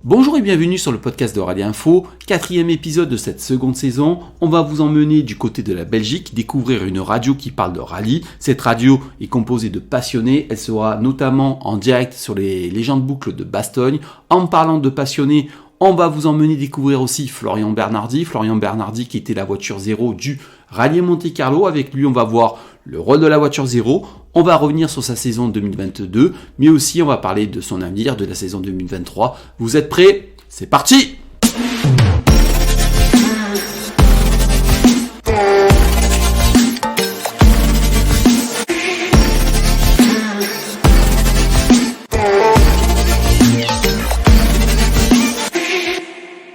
Bonjour et bienvenue sur le podcast de Rallye Info, quatrième épisode de cette seconde saison. On va vous emmener du côté de la Belgique, découvrir une radio qui parle de rallye. Cette radio est composée de passionnés, elle sera notamment en direct sur les légendes boucles de Bastogne. En parlant de passionnés, on va vous emmener découvrir aussi Florian Bernardi qui était la voiture zéro du Rallye Monte Carlo. Avec lui, on va voir le rôle de la voiture zéro. On va revenir sur sa saison 2022, mais aussi on va parler de son avenir, de la saison 2023. Vous êtes prêts ? C'est parti !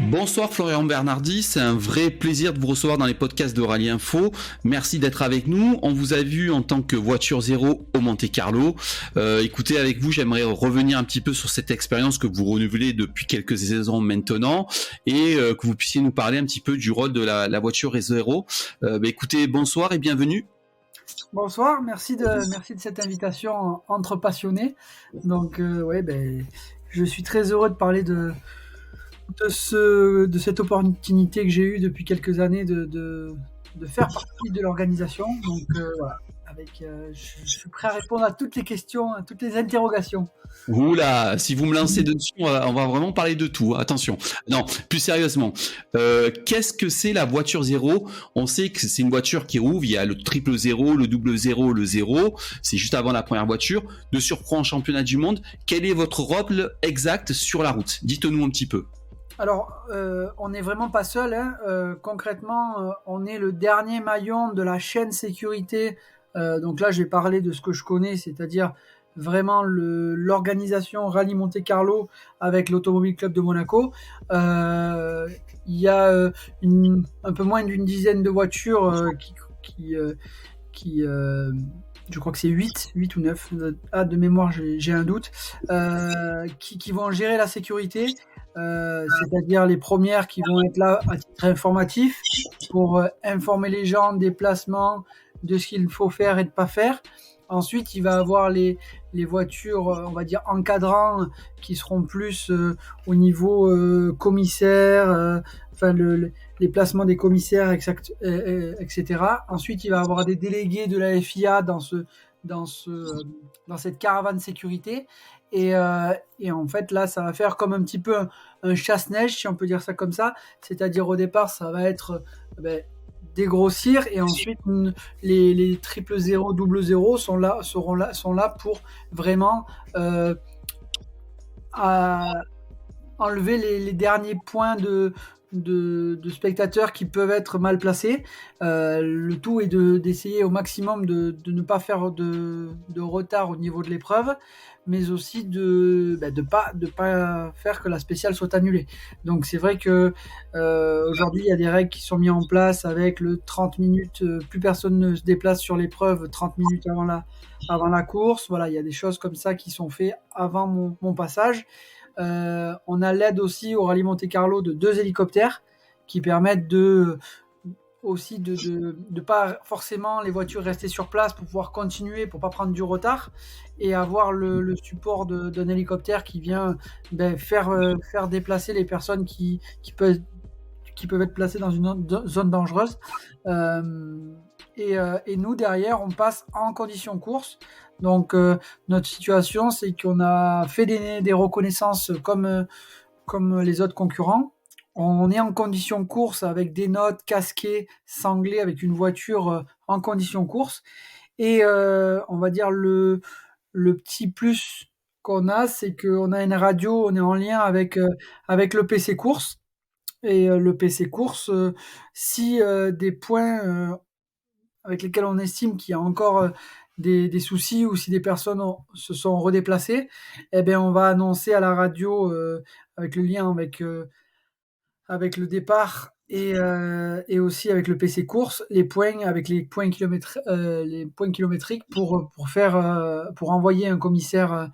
Bonsoir Florian Bernardi, c'est un vrai plaisir de vous recevoir dans les podcasts de Rallye Info. Merci d'être avec nous. On vous a vu en tant que voiture zéro au Monte Carlo. Écoutez, avec vous, j'aimerais revenir un petit peu sur cette expérience que vous renouvelez depuis quelques saisons maintenant et que vous puissiez nous parler un petit peu du rôle de la voiture zéro. Écoutez, bonsoir et bienvenue. Bonsoir, merci de cette invitation entre passionnés. Donc, je suis très heureux de parler de cette opportunité que j'ai eue depuis quelques années de faire partie de l'organisation. Donc voilà, je suis prêt à répondre à toutes les questions, à toutes les interrogations. Oula, si vous me lancez dessus, on va vraiment parler de tout. Attention. Non, plus sérieusement, qu'est-ce que c'est la voiture zéro ? On sait que c'est une voiture qui rouvre. Il y a le triple zéro, le double zéro, le zéro. C'est juste avant la première voiture. De surcroît en championnat du monde. Quel est votre rôle exact sur la route ? Dites-nous un petit peu. Alors, on n'est vraiment pas seul. Concrètement, on est le dernier maillon de la chaîne sécurité. Donc là, je vais parler de ce que je connais, c'est-à-dire vraiment l'organisation Rallye Monte Carlo avec l'Automobile Club de Monaco. Il y a un peu moins d'une dizaine de voitures qui je crois que c'est 8 ou 9, de mémoire j'ai un doute, qui vont gérer la sécurité. C'est-à-dire les premières qui vont être là à titre informatif pour informer les gens des placements, de ce qu'il faut faire et de pas faire. Ensuite, il va avoir les voitures, on va dire encadrants, qui seront plus au niveau commissaire, les placements des commissaires, etc. Ensuite, il va avoir des délégués de la FIA dans cette caravane sécurité. Et en fait, là, ça va faire comme un petit peu un chasse-neige, si on peut dire ça comme ça. C'est-à-dire, au départ, ça va être dégrossir, et ensuite, les triple zéro, double zéro sont là pour vraiment enlever les derniers points de spectateurs qui peuvent être mal placés. Le tout est d'essayer au maximum de ne pas faire de retard au niveau de l'épreuve, mais aussi de pas faire que la spéciale soit annulée. Donc c'est vrai que aujourd'hui il y a des règles qui sont mises en place avec le 30 minutes, plus personne ne se déplace sur l'épreuve 30 minutes avant la course. Voilà, il y a des choses comme ça qui sont faites avant mon passage. On a l'aide aussi au Rallye Monte Carlo de 2 hélicoptères qui permettent aussi de pas forcément les voitures rester sur place pour pouvoir continuer, pour pas prendre du retard, et avoir le support d'un hélicoptère qui vient faire déplacer les personnes qui peuvent être placées dans une zone dangereuse. Et nous, derrière, on passe en condition course. Donc, notre situation, c'est qu'on a fait des reconnaissances comme les autres concurrents. On est en condition course avec des notes casquées, sanglées, avec une voiture en condition course. Et on va dire le petit plus qu'on a, c'est qu'on a une radio, on est en lien avec le PC course. Et le PC course, si des points avec lesquels on estime qu'il y a encore des soucis, ou si des personnes se sont redéplacées, eh bien, on va annoncer à la radio, avec le lien avec le départ et aussi avec le PC course, les points avec les points kilométriques pour envoyer un commissaire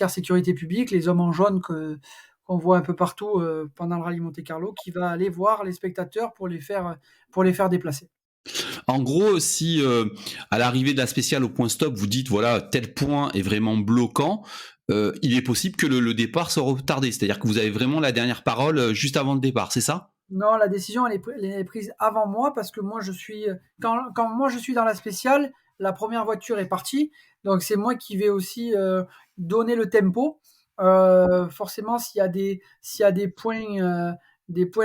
sécurité publique, les hommes en jaune qu'on voit un peu partout pendant le Rallye Monte Carlo, qui va aller voir les spectateurs pour les faire déplacer. En gros, si à l'arrivée de la spéciale au point stop, vous dites voilà, tel point est vraiment bloquant, il est possible que le départ soit retardé. C'est-à-dire que vous avez vraiment la dernière parole juste avant le départ, c'est ça? Non, la décision, elle est prise avant moi parce que moi, quand moi je suis dans la spéciale, la première voiture est partie. Donc, c'est moi qui vais aussi donner le tempo. Forcément, s'il y a des points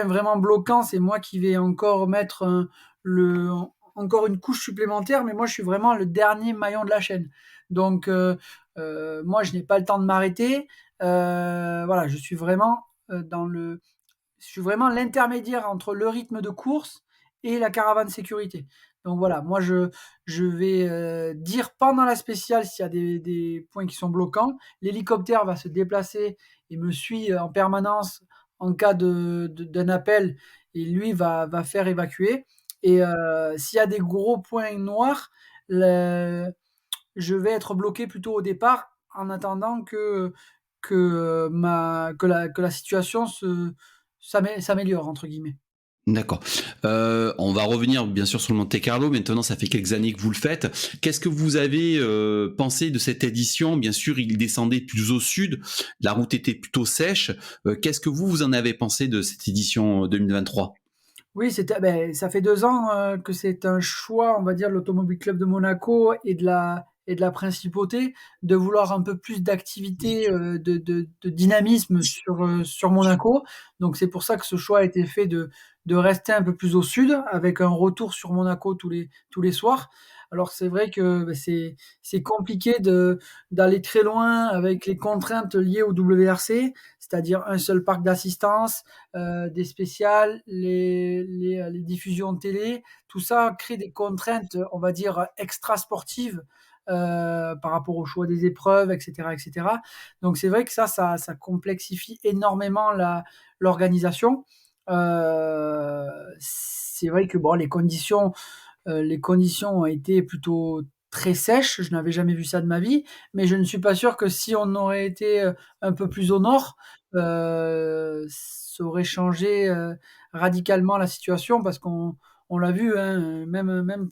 vraiment bloquants, c'est moi qui vais encore mettre encore une couche supplémentaire. Mais moi, je suis vraiment le dernier maillon de la chaîne. Donc, moi, je n'ai pas le temps de m'arrêter. Voilà, je suis vraiment l'intermédiaire entre le rythme de course et la caravane sécurité. Donc voilà, moi je vais dire pendant la spéciale s'il y a des points qui sont bloquants. L'hélicoptère va se déplacer et me suit en permanence en cas d'un appel et lui va faire évacuer. Et s'il y a des gros points noirs, le- je vais être bloqué plutôt au départ en attendant que la situation s'améliore, entre guillemets. D'accord. On va revenir bien sûr sur le Monte Carlo. Maintenant, ça fait quelques années que vous le faites. Qu'est-ce que vous avez pensé de cette édition? Bien sûr, il descendait plus au sud. La route était plutôt sèche. Qu'est-ce que vous en avez pensé de cette édition 2023? Oui, ça fait 2 ans que c'est un choix, on va dire, de l'Automobile Club de Monaco et de la principauté de vouloir un peu plus d'activité, de dynamisme sur Monaco. Donc c'est pour ça que ce choix a été fait de rester un peu plus au sud, avec un retour sur Monaco tous les soirs. Alors c'est vrai que c'est compliqué d'aller très loin avec les contraintes liées au WRC, c'est-à-dire un seul parc d'assistance, des spéciales, les diffusions de télé, tout ça crée des contraintes, on va dire, extra-sportives par rapport au choix des épreuves, etc. etc. Donc c'est vrai que ça complexifie énormément l'organisation. C'est vrai que bon, les conditions ont été plutôt très sèches. Je n'avais jamais vu ça de ma vie, mais je ne suis pas sûr que si on aurait été un peu plus au nord, ça aurait changé radicalement la situation parce qu'on l'a vu, hein, même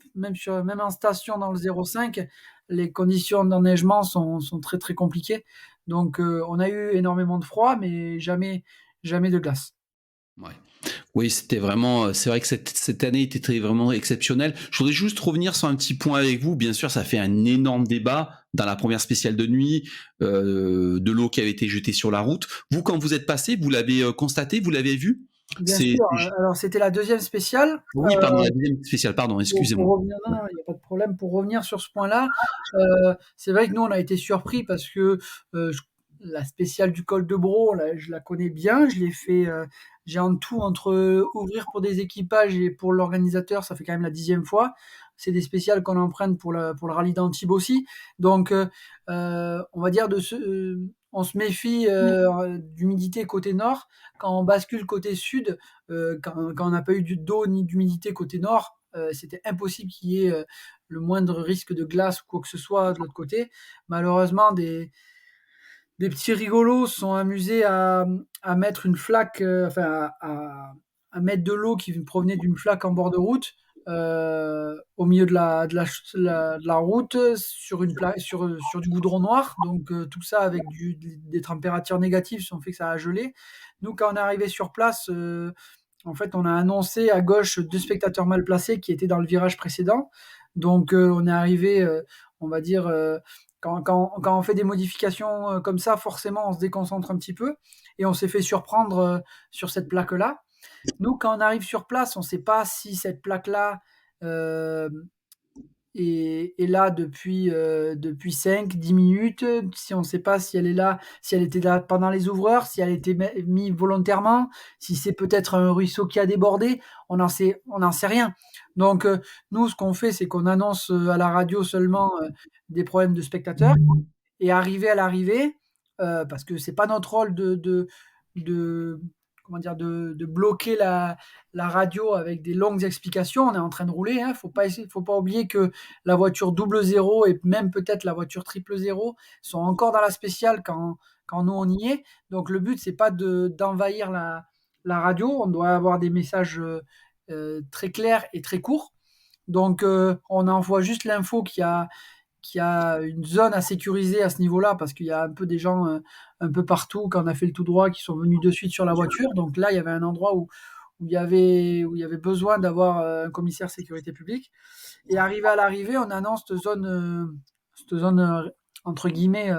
en station dans le 05, les conditions d'enneigement sont très très compliquées. Donc on a eu énormément de froid, mais jamais de glace. Ouais. Oui, c'était vraiment, c'est vrai que cette année était vraiment exceptionnelle. Je voudrais juste revenir sur un petit point avec vous. Bien sûr, ça fait un énorme débat dans la première spéciale de nuit, de l'eau qui avait été jetée sur la route. Vous, quand vous êtes passé, vous l'avez constaté, vous l'avez vu? Bien C'est, sûr, alors c'était la deuxième spéciale. oui, pardon, la deuxième spéciale, pardon, Pour excusez-moi. revenir, non, il n'y a pas de problème. Pour revenir sur ce point-là, c'est vrai que nous, on a été surpris parce que la spéciale du col de Bro, là, je la connais bien. Je l'ai fait, j'ai en tout entre ouvrir pour des équipages et pour l'organisateur, ça fait quand même la 10e fois. C'est des spéciales qu'on emprunte pour le rallye d'Antibes aussi. Donc, on va dire on se méfie d'humidité côté nord. Quand on bascule côté sud, quand on n'a pas eu d'eau ni d'humidité côté nord, c'était impossible qu'il y ait le moindre risque de glace ou quoi que ce soit de l'autre côté. Malheureusement, des petits rigolos se sont amusés à mettre une flaque, enfin à mettre de l'eau qui provenait d'une flaque en bord de route au milieu de la route sur du goudron noir. Donc tout ça avec des températures négatives, ça fait que ça a gelé. Nous, quand on est arrivé sur place, en fait, on a annoncé à gauche 2 spectateurs mal placés qui étaient dans le virage précédent. Donc, on est arrivé, on va dire, quand on fait des modifications comme ça, forcément, on se déconcentre un petit peu et on s'est fait surprendre sur cette plaque-là. Nous, quand on arrive sur place, on ne sait pas si cette plaque-là euh, est là depuis 5, 10 minutes, si on ne sait pas si elle est là, si elle était là pendant les ouvreurs, si elle a été mise volontairement, si c'est peut-être un ruisseau qui a débordé, on n'en sait rien. Donc, nous, ce qu'on fait, c'est qu'on annonce à la radio seulement des problèmes de spectateurs et arriver à l'arrivée, parce que c'est pas notre rôle de comment dire, de bloquer la radio avec des longues explications. On est en train de rouler. Hein. Faut pas oublier que la voiture double zéro et même peut-être la voiture triple zéro sont encore dans la spéciale quand nous on y est. Donc le but c'est pas d'envahir la radio. On doit avoir des messages très clairs et très courts. Donc on envoie juste l'info qu'il y a une zone à sécuriser à ce niveau-là, parce qu'il y a un peu des gens un peu partout, quand on a fait le tout droit, qui sont venus de suite sur la voiture. Donc là, il y avait un endroit où il y avait besoin d'avoir un commissaire sécurité publique. Et arrivé à l'arrivée, on annonce cette zone entre guillemets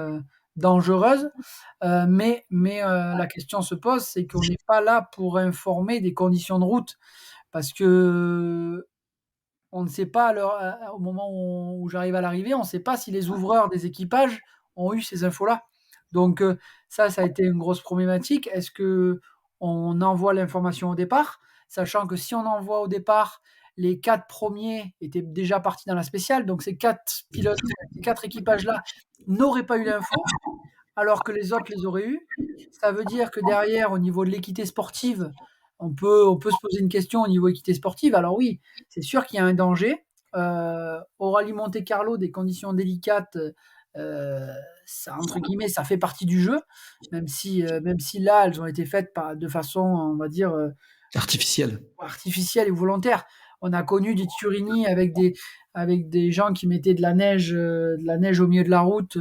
dangereuse. Mais la question se pose, c'est qu'on n'est pas là pour informer des conditions de route, parce que on ne sait pas au moment où j'arrive à l'arrivée, on ne sait pas si les ouvreurs des équipages ont eu ces infos-là. Donc ça a été une grosse problématique. Est-ce que on envoie l'information au départ, sachant que si on envoie au départ, les 4 premiers étaient déjà partis dans la spéciale, donc ces 4 pilotes, ces 4 équipages-là n'auraient pas eu l'info, alors que les autres les auraient eu. Ça veut dire que derrière, au niveau de l'équité sportive, on peut se poser une question au niveau équité sportive. Alors oui, c'est sûr qu'il y a un danger. Au rallye Monte Carlo, des conditions délicates, ça, entre guillemets, ça fait partie du jeu, même si là, elles ont été faites de façon, on va dire, Artificiel. artificielle et volontaire. On a connu des Turini avec des gens qui mettaient de la neige au milieu de la route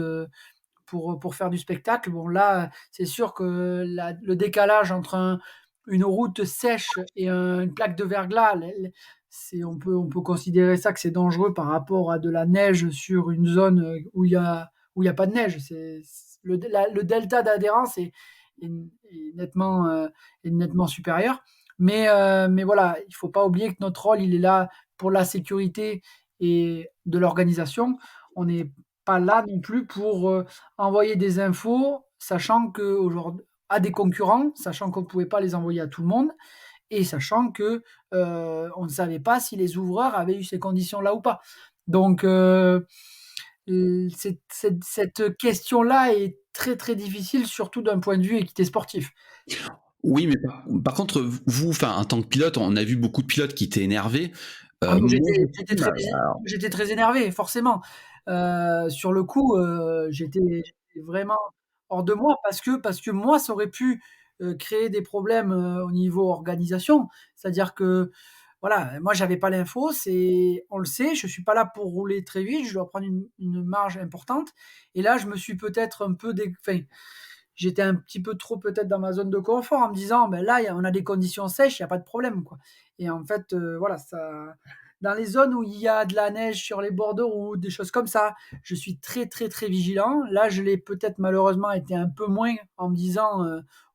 pour faire du spectacle. Bon, là, c'est sûr que le décalage entre une route sèche et une plaque de verglas, on peut considérer ça que c'est dangereux par rapport à de la neige sur une zone où il y a pas de neige. Le delta d'adhérence est nettement supérieur. Mais voilà, il ne faut pas oublier que notre rôle, il est là pour la sécurité et de l'organisation. On n'est pas là non plus pour envoyer des infos, sachant que aujourd'hui, à des concurrents, sachant qu'on ne pouvait pas les envoyer à tout le monde, et sachant que on ne savait pas si les ouvreurs avaient eu ces conditions-là ou pas. Donc cette question-là est très très difficile, surtout d'un point de vue équité sportif. Oui, mais par contre, vous, enfin, en tant que pilote, on a vu beaucoup de pilotes qui étaient énervés. Ah, moi, Moi, j'étais très énervé, forcément. Sur le coup, j'étais vraiment hors de moi, parce que moi, ça aurait pu créer des problèmes au niveau organisation. C'est-à-dire que, voilà, moi, j'avais pas l'info. On le sait, je suis pas là pour rouler très vite. Je dois prendre une marge importante. Et là, je me suis peut-être un peu, enfin, j'étais un petit peu trop peut-être dans ma zone de confort en me disant, ben là, on a des conditions sèches, il n'y a pas de problème, quoi. Et en fait, voilà, dans les zones où il y a de la neige sur les bords de route, des choses comme ça, je suis très, très, très vigilant. Là, je l'ai peut-être malheureusement été un peu moins en me disant,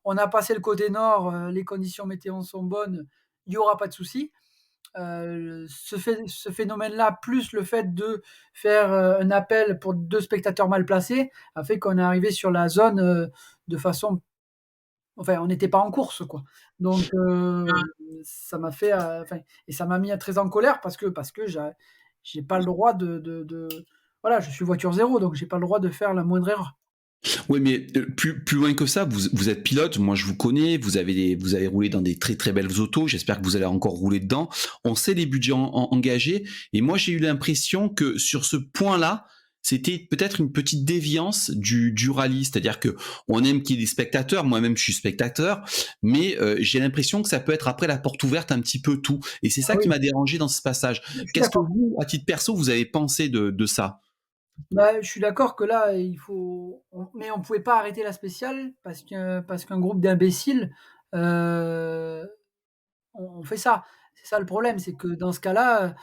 on a passé le côté nord, les conditions météo sont bonnes, il n'y aura pas de souci. Ce phénomène-là, plus le fait de faire un appel pour 2 spectateurs mal placés, a fait qu'on est arrivé sur la zone de façon. Enfin, on n'était pas en course, quoi. Donc, ça m'a fait. Enfin, et ça m'a mis très en colère, parce que j'ai pas le droit voilà, je suis voiture zéro, donc j'ai pas le droit de faire la moindre erreur. oui, mais plus loin que ça, vous êtes pilote, moi je vous connais, vous avez roulé dans des très très belles autos, j'espère que vous allez encore rouler dedans. On sait les budgets engagés, et moi j'ai eu l'impression que sur ce point-là, c'était peut-être une petite déviance du rallye, c'est-à-dire que on aime qu'il y ait des spectateurs, moi-même je suis spectateur, mais j'ai l'impression que ça peut être après la porte ouverte un petit peu tout, et c'est Ah ça qui oui, m'a dérangé dans ce passage. je suis Qu'est-ce que d'accord. vous, à titre perso, vous avez pensé de ça? Bah, je suis d'accord que là, mais on pouvait pas arrêter la spéciale parce qu'un groupe d'imbéciles, euh, on fait ça. C'est ça le problème, c'est que dans ce cas-là,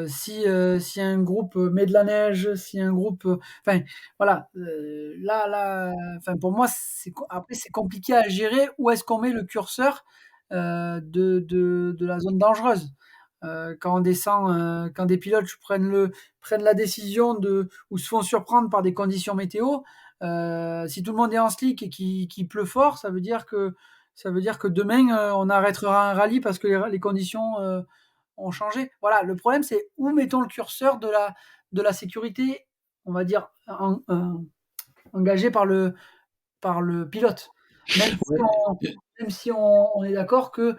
si un groupe met de la neige, si un groupe, enfin voilà, enfin pour moi, après c'est compliqué à gérer. Où est-ce qu'on met le curseur de la zone dangereuse? Quand on descend, quand des pilotes prennent la décision ou se font surprendre par des conditions météo, si tout le monde est en slick et qu'il pleut fort, ça veut dire que demain, on arrêtera un rallye parce que les conditions ont changé. Voilà, le problème, c'est où mettons le curseur de la sécurité, on va dire, engagée par le pilote. Même si Ouais. on est d'accord que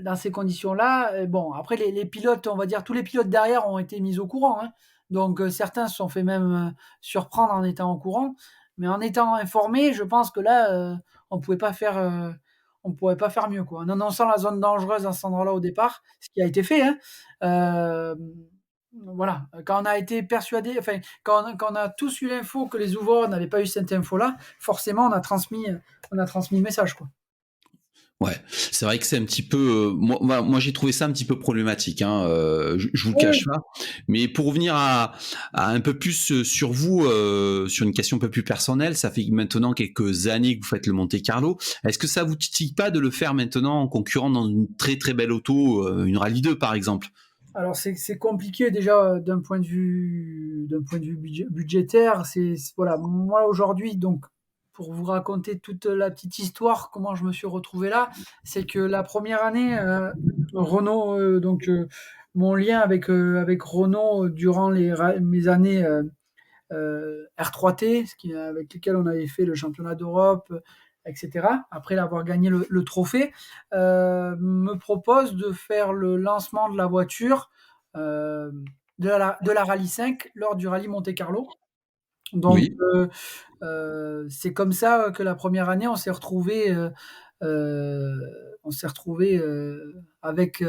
dans ces conditions-là, bon, après les pilotes, on va dire, tous les pilotes derrière ont été mis au courant, hein. Donc certains se sont fait même surprendre en étant au courant. Mais en étant informés, je pense que là, on pouvait pas faire, on pourrait pas faire mieux, quoi. En annonçant la zone dangereuse à cet endroit-là au départ, ce qui a été fait, hein. voilà, quand on a été persuadé, enfin, quand on a tous eu l'info que les ouvreurs n'avaient pas eu cette info-là, forcément, on a transmis le message, quoi. Ouais, c'est vrai que c'est un petit peu. Moi, j'ai trouvé ça un petit peu problématique. Hein, je vous le Oui, cache pas. Mais pour revenir à un peu plus sur vous, sur une question un peu plus personnelle, ça fait maintenant quelques années que vous faites le Monte Carlo. Est-ce que ça vous titille pas de le faire maintenant en concurrent dans une très très belle auto, une Rallye 2 par exemple? alors c'est compliqué déjà d'un point de vue budgétaire. Voilà, moi aujourd'hui, donc pour vous raconter toute la petite histoire, comment je me suis retrouvé là, c'est que la première année, Renault, mon lien avec Renault durant mes années R3T, avec lesquels on avait fait le championnat d'Europe, etc., après l'avoir gagné le trophée, me propose de faire le lancement de la voiture euh, de la Rallye 5 lors du Rallye Monte Carlo. Donc, Oui. c'est comme ça que la première année, on s'est retrouvé avec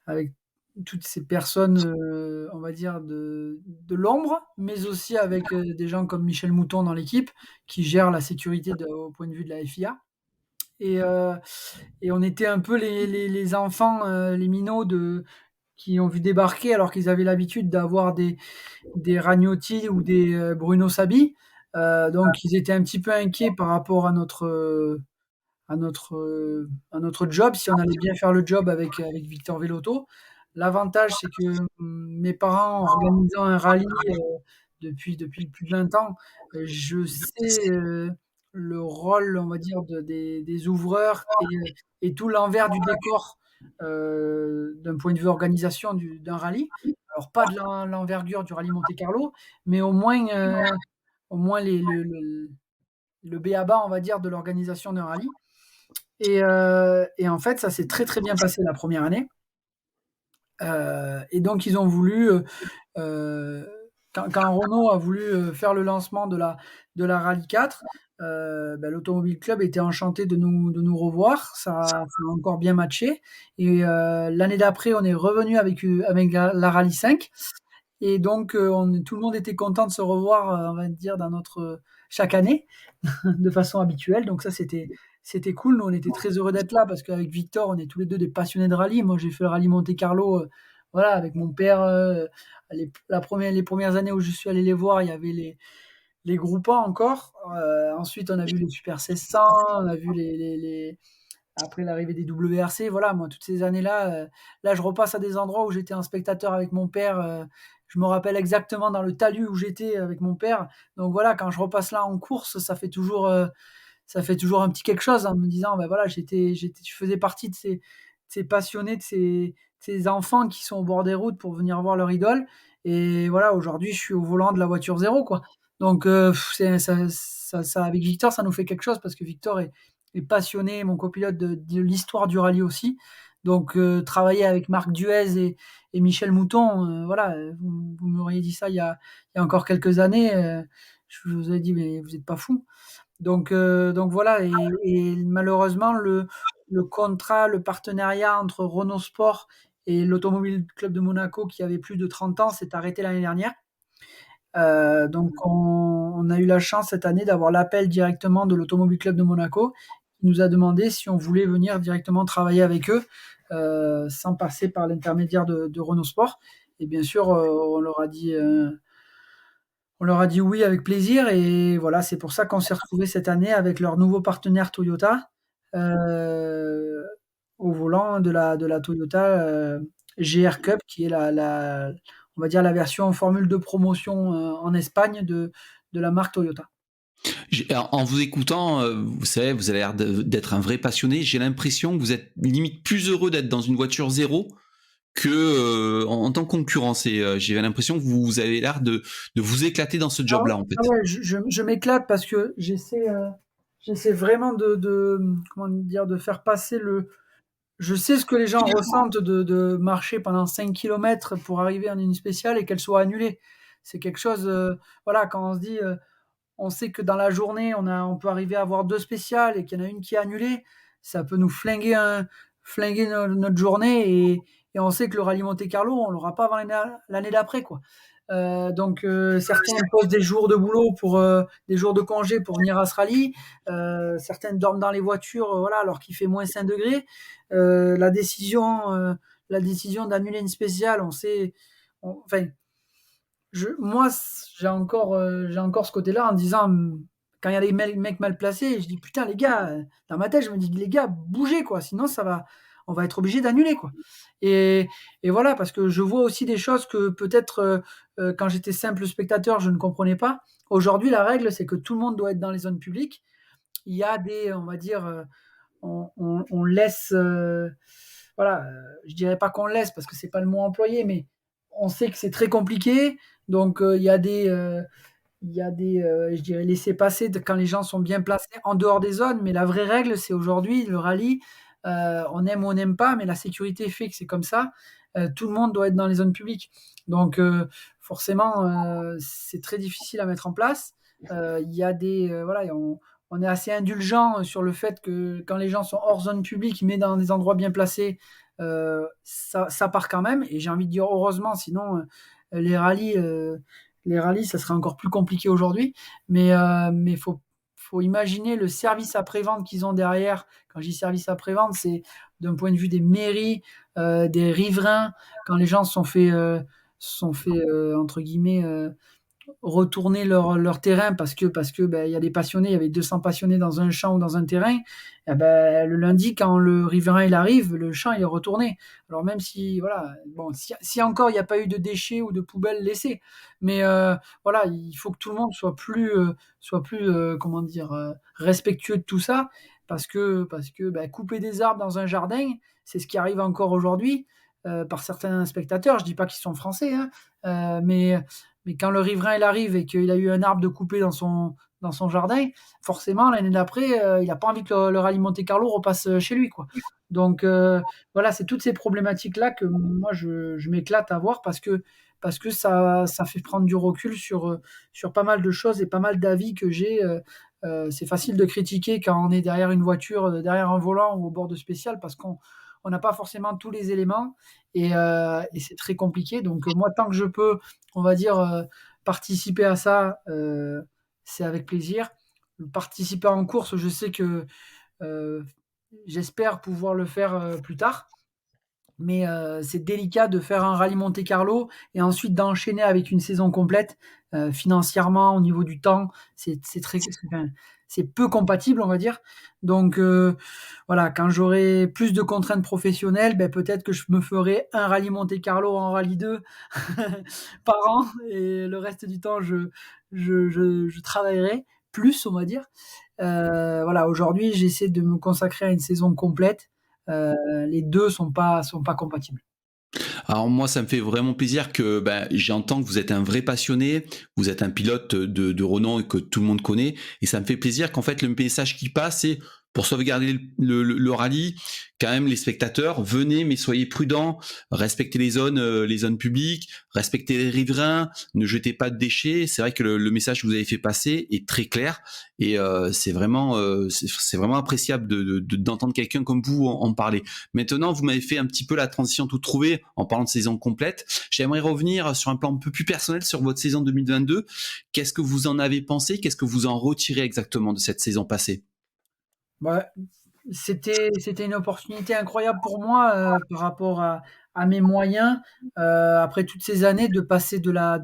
avec toutes ces personnes, on va dire, de l'ombre, mais aussi avec des gens comme Michel Mouton dans l'équipe, qui gère la sécurité au point de vue de la FIA. Et, euh, et on était un peu les enfants, les minots qui ont vu débarquer alors qu'ils avaient l'habitude d'avoir des Ragnotti ou des Bruno Sabi. Donc ils étaient un petit peu inquiets par rapport à notre job, si on allait bien faire le job avec Victor Vellotto. L'avantage, c'est que mes parents, en organisant un rallye depuis plus de 20 ans, je sais le rôle, on va dire, des ouvreurs et tout l'envers du décor d'un point de vue organisation d'un rallye. Alors, pas de l'envergure du rallye Monte Carlo, mais au moins le b.a.-ba, on va dire, de l'organisation d'un rallye. Et en fait, ça s'est très très bien passé la première année. Et donc, ils ont voulu, quand Renault a voulu faire le lancement de la Rallye 4, ben, l'Automobile Club était enchanté de nous revoir. Ça a encore bien matché. Et l'année d'après, on est revenu avec la Rallye 5. Et donc, tout le monde était content de se revoir, on va dire, chaque année, de façon habituelle. Donc ça, c'était cool. Nous, on était très heureux d'être là parce qu'avec Victor, on est tous les deux des passionnés de rallye. Moi, j'ai fait le rallye Monte Carlo, voilà, avec mon père. Les premières années où je suis allé les voir, il y avait les groupants encore. Ensuite, on a vu les Super 1600, on a vu après l'arrivée des WRC. Voilà, moi, toutes ces années-là, là, je repasse à des endroits où j'étais un spectateur avec mon père. Je me rappelle exactement dans le talus où j'étais avec mon père. Donc voilà, quand je repasse là en course, ça fait toujours un petit quelque chose en me disant, ben voilà, je faisais partie de ces passionnés, de ces enfants qui sont au bord des routes pour venir voir leur idole. Et voilà, aujourd'hui, je suis au volant de la voiture zéro, quoi. Donc, avec Victor, ça nous fait quelque chose parce que Victor est passionné, mon copilote, de l'histoire du rallye aussi. Donc, travailler avec Marc Duez et Michel Mouton, voilà, vous m'auriez dit ça il y a encore quelques années, je vous aurais dit, mais vous n'êtes pas fou. Donc voilà, et malheureusement, le contrat, le partenariat entre Renault Sport et l'Automobile Club de Monaco, qui avait plus de 30 ans, s'est arrêté l'année dernière. Donc on a eu la chance cette année d'avoir l'appel directement de l'Automobile Club de Monaco, qui nous a demandé si on voulait venir directement travailler avec eux, sans passer par l'intermédiaire de Renault Sport. Et bien sûr, on leur a dit oui avec plaisir, et voilà, c'est pour ça qu'on s'est retrouvé cette année avec leur nouveau partenaire Toyota, euh, au volant de la Toyota GR Cup, qui est on va dire la version Formule de promotion en Espagne de la marque Toyota. En vous écoutant, vous savez, vous avez l'air d'être un vrai passionné. J'ai l'impression que vous êtes limite plus heureux d'être dans une voiture zéro que en tant que concurrent. J'ai l'impression que vous avez l'air de vous éclater dans ce Ah ouais, job-là, en fait. ah ouais, je m'éclate parce que j'essaie vraiment comment dire, de faire passer Je sais ce que les gens ressentent de marcher pendant 5 kilomètres pour arriver en une spéciale et qu'elle soit annulée. C'est quelque chose, voilà, quand on se dit, on sait que dans la journée, on peut arriver à avoir deux spéciales et qu'il y en a une qui est annulée, ça peut nous flinguer notre journée, et on sait que le rallye Monte-Carlo, on l'aura pas avant l'année d'après, quoi. Donc certains posent des jours de boulot pour des jours de congé pour venir à ce rallye. Certains dorment dans les voitures, voilà, alors qu'il fait moins 5 degrés. La décision d'annuler une spéciale, on sait, enfin, moi, j'ai encore ce côté-là en disant, quand il y a des mecs mal placés, je dis putain les gars, dans ma tête je me dis les gars bougez quoi, sinon on va être obligé d'annuler quoi. Et, et voilà, parce que je vois aussi des choses que peut-être quand j'étais simple spectateur je ne comprenais pas. Aujourd'hui la règle c'est que tout le monde doit être dans les zones publiques. Il y a on va dire, on laisse, voilà, je dirais pas qu'on laisse parce que c'est pas le mot employé, mais on sait que c'est très compliqué. Donc il y a je dirais, laissez-passer quand les gens sont bien placés en dehors des zones. Mais la vraie règle, c'est aujourd'hui le rallye. On aime ou on n'aime pas, mais la sécurité fait que c'est comme ça. Tout le monde doit être dans les zones publiques. Donc forcément, c'est très difficile à mettre en place. Il y a voilà, on est assez indulgent sur le fait que quand les gens sont hors zone publique, mais dans des endroits bien placés, ça part quand même. Et j'ai envie de dire heureusement, sinon les rallyes, ça serait encore plus compliqué aujourd'hui. Mais faut imaginer le service après-vente qu'ils ont derrière. Quand je dis service après-vente, c'est d'un point de vue des mairies, des riverains, quand les gens sont fait entre guillemets retourner leur terrain parce que ben, il y a des passionnés, il y avait 200 passionnés dans un champ ou dans un terrain, et ben, le lundi quand le riverain il arrive, le champ il est retourné. Alors même si voilà, bon, si encore il n'y a pas eu de déchets ou de poubelles laissées, mais voilà, il faut que tout le monde soit plus comment dire respectueux de tout ça parce que ben, couper des arbres dans un jardin, c'est ce qui arrive encore aujourd'hui. Par certains spectateurs, je dis pas qu'ils sont français, hein, mais quand le riverain il arrive et qu'il a eu un arbre de coupé dans son jardin, forcément l'année d'après, il n'a pas envie que le rallye Monte Carlo repasse chez lui, quoi. Donc voilà, c'est toutes ces problématiques là que moi je m'éclate à voir parce que ça fait prendre du recul sur pas mal de choses et pas mal d'avis que j'ai. C'est facile de critiquer quand on est derrière une voiture, derrière un volant ou au bord de spécial parce qu'on n'a pas forcément tous les éléments et c'est très compliqué. Donc moi, tant que je peux, on va dire, participer à ça, c'est avec plaisir. Participer en course, je sais que euh, j'espère pouvoir le faire plus tard. Mais c'est délicat de faire un rallye Monte Carlo et ensuite d'enchaîner avec une saison complète. Financièrement, au niveau du temps, enfin, c'est peu compatible, on va dire. Donc voilà, quand j'aurai plus de contraintes professionnelles, ben, peut-être que je me ferai un rallye Monte Carlo en rallye 2 par an et le reste du temps, je travaillerai plus, on va dire. Voilà, aujourd'hui, j'essaie de me consacrer à une saison complète. Les deux sont pas compatibles. Alors moi, ça me fait vraiment plaisir que j'entends que vous êtes un vrai passionné, vous êtes un pilote de renom et que tout le monde connaît, et ça me fait plaisir qu'en fait le message qui passe, c'est pour sauvegarder le rallye, quand même les spectateurs, venez mais soyez prudents, respectez les zones publiques, respectez les riverains, ne jetez pas de déchets. C'est vrai que le message que vous avez fait passer est très clair et c'est vraiment appréciable d'entendre quelqu'un comme vous en parler. Maintenant, vous m'avez fait un petit peu la transition toute trouvée en parlant de saison complète. J'aimerais revenir sur un plan un peu plus personnel sur votre saison 2022. Qu'est-ce que vous en avez pensé? Qu'est-ce que vous en retirez exactement de cette saison passée? Ouais, c'était une opportunité incroyable pour moi par rapport à mes moyens. Après toutes ces années de passer de la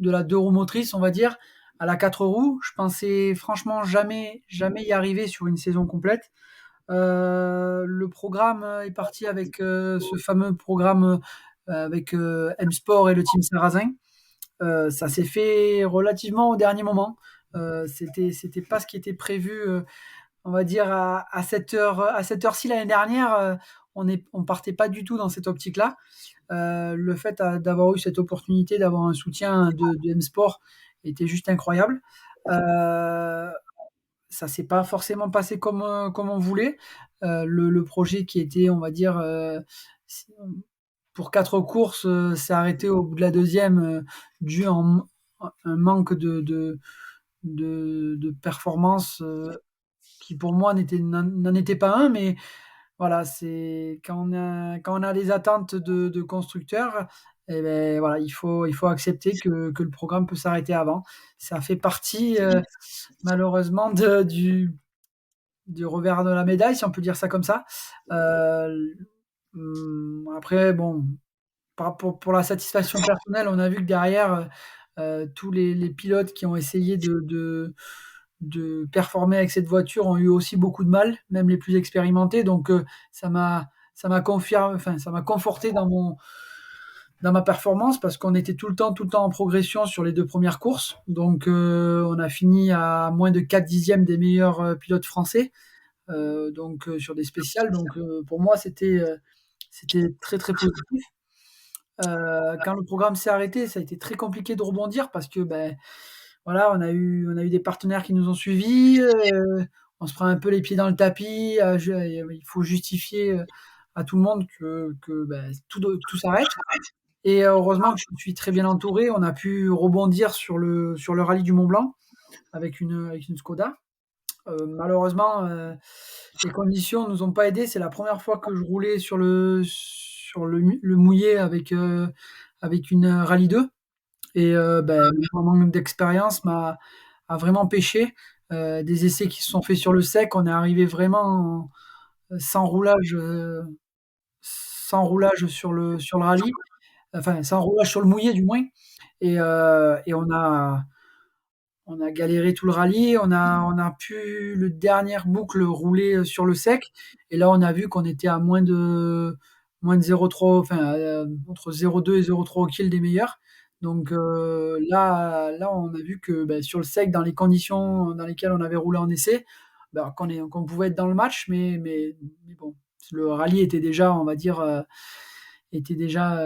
deux roues motrices, on va dire, à la quatre roues, je pensais franchement jamais y arriver sur une saison complète. Le programme est parti avec ce fameux programme avec M-Sport et le Team Sarrazin. Ça s'est fait relativement au dernier moment. C'était pas ce qui était prévu, on va dire à cette heure-ci l'année dernière. On partait pas du tout dans cette optique-là. Le fait d'avoir eu cette opportunité, d'avoir un soutien de M-Sport était juste incroyable. Ça s'est pas forcément passé comme on voulait. Le projet qui était, on va dire, pour 4 courses, s'est arrêté au bout de la deuxième dû à un manque de performance qui pour moi n'en était pas un, mais Voilà, c'est quand on a des attentes de constructeurs, et ben voilà, il faut accepter que le programme peut s'arrêter avant. Ça fait partie, malheureusement du revers de la médaille, si on peut dire ça comme ça. Après bon, pour la satisfaction personnelle, on a vu que derrière, tous les pilotes qui ont essayé de performer avec cette voiture ont eu aussi beaucoup de mal, même les plus expérimentés. Donc ça m'a ça m'a conforté dans ma performance parce qu'on était tout le temps en progression sur les deux premières courses. Donc on a fini à moins de 4 dixièmes des meilleurs pilotes français. Donc sur des spéciales. Donc pour moi c'était très très positif. Quand le programme s'est arrêté, ça a été très compliqué de rebondir parce que ben voilà, on a eu des partenaires qui nous ont suivis. On se prend un peu les pieds dans le tapis. Il faut justifier à tout le monde que ben, tout s'arrête. Et heureusement que je suis très bien entouré. On a pu rebondir sur le rallye du Mont Blanc avec une Skoda. Malheureusement, les conditions nous ont pas aidés. C'est la première fois que je roulais le mouillé avec une Rallye 2. Et ben, mon manque d'expérience a vraiment pêché. Des essais qui se sont faits sur le sec, on est arrivé vraiment sans roulage, sans roulage sur le rallye, enfin sans roulage sur le mouillé du moins. Et on a galéré tout le rallye. On a pu le dernière boucle rouler sur le sec. Et là, on a vu qu'on était à moins de 0,3, enfin entre 0,2 et 0,3 au kill des meilleurs. Donc là, on a vu que ben, sur le sec, dans les conditions dans lesquelles on avait roulé en essai, ben, qu'on pouvait être dans le match, mais bon, le rallye était déjà, on va dire, était déjà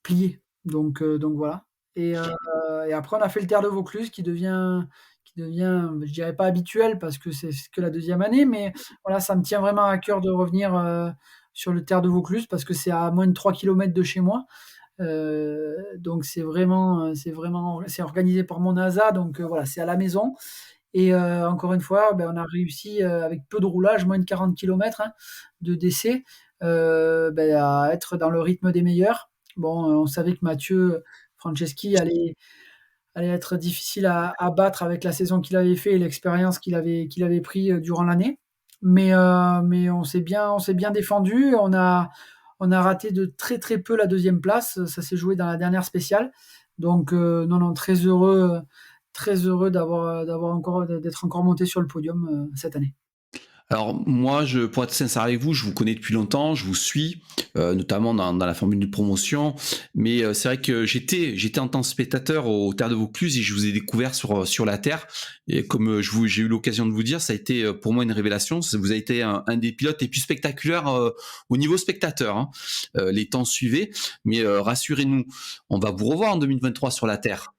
plié. Donc voilà. Et après, on a fait le Terre de Vaucluse qui devient, je dirais pas habituel parce que c'est que la deuxième année, mais voilà, ça me tient vraiment à cœur de revenir sur le Terre de Vaucluse parce que c'est à moins de 3 kilomètres de chez moi. Donc c'est organisé par mon NASA, donc voilà, c'est à la maison. Et encore une fois, ben, on a réussi avec peu de roulage, moins de 40 kilomètres de décès, ben, à être dans le rythme des meilleurs. Bon, on savait que Mathieu Franceschi allait être difficile à battre avec la saison qu'il avait fait et l'expérience qu'il avait pris durant l'année. Mais on s'est bien défendu. On a raté de très très peu la deuxième place. Ça s'est joué dans la dernière spéciale. Donc non, non, très heureux d'avoir encore d'être encore monté sur le podium cette année. Alors moi, pour être sincère avec vous, je vous connais depuis longtemps, je vous suis, notamment dans la formule de promotion, mais c'est vrai que j'étais en tant que spectateur au Terre de Vaucluse et je vous ai découvert sur la Terre. Et comme j'ai eu l'occasion de vous dire, ça a été pour moi une révélation. Vous avez été un des pilotes les plus spectaculaires au niveau spectateur. Hein. Les temps suivaient, mais rassurez-nous, on va vous revoir en 2023 sur la Terre.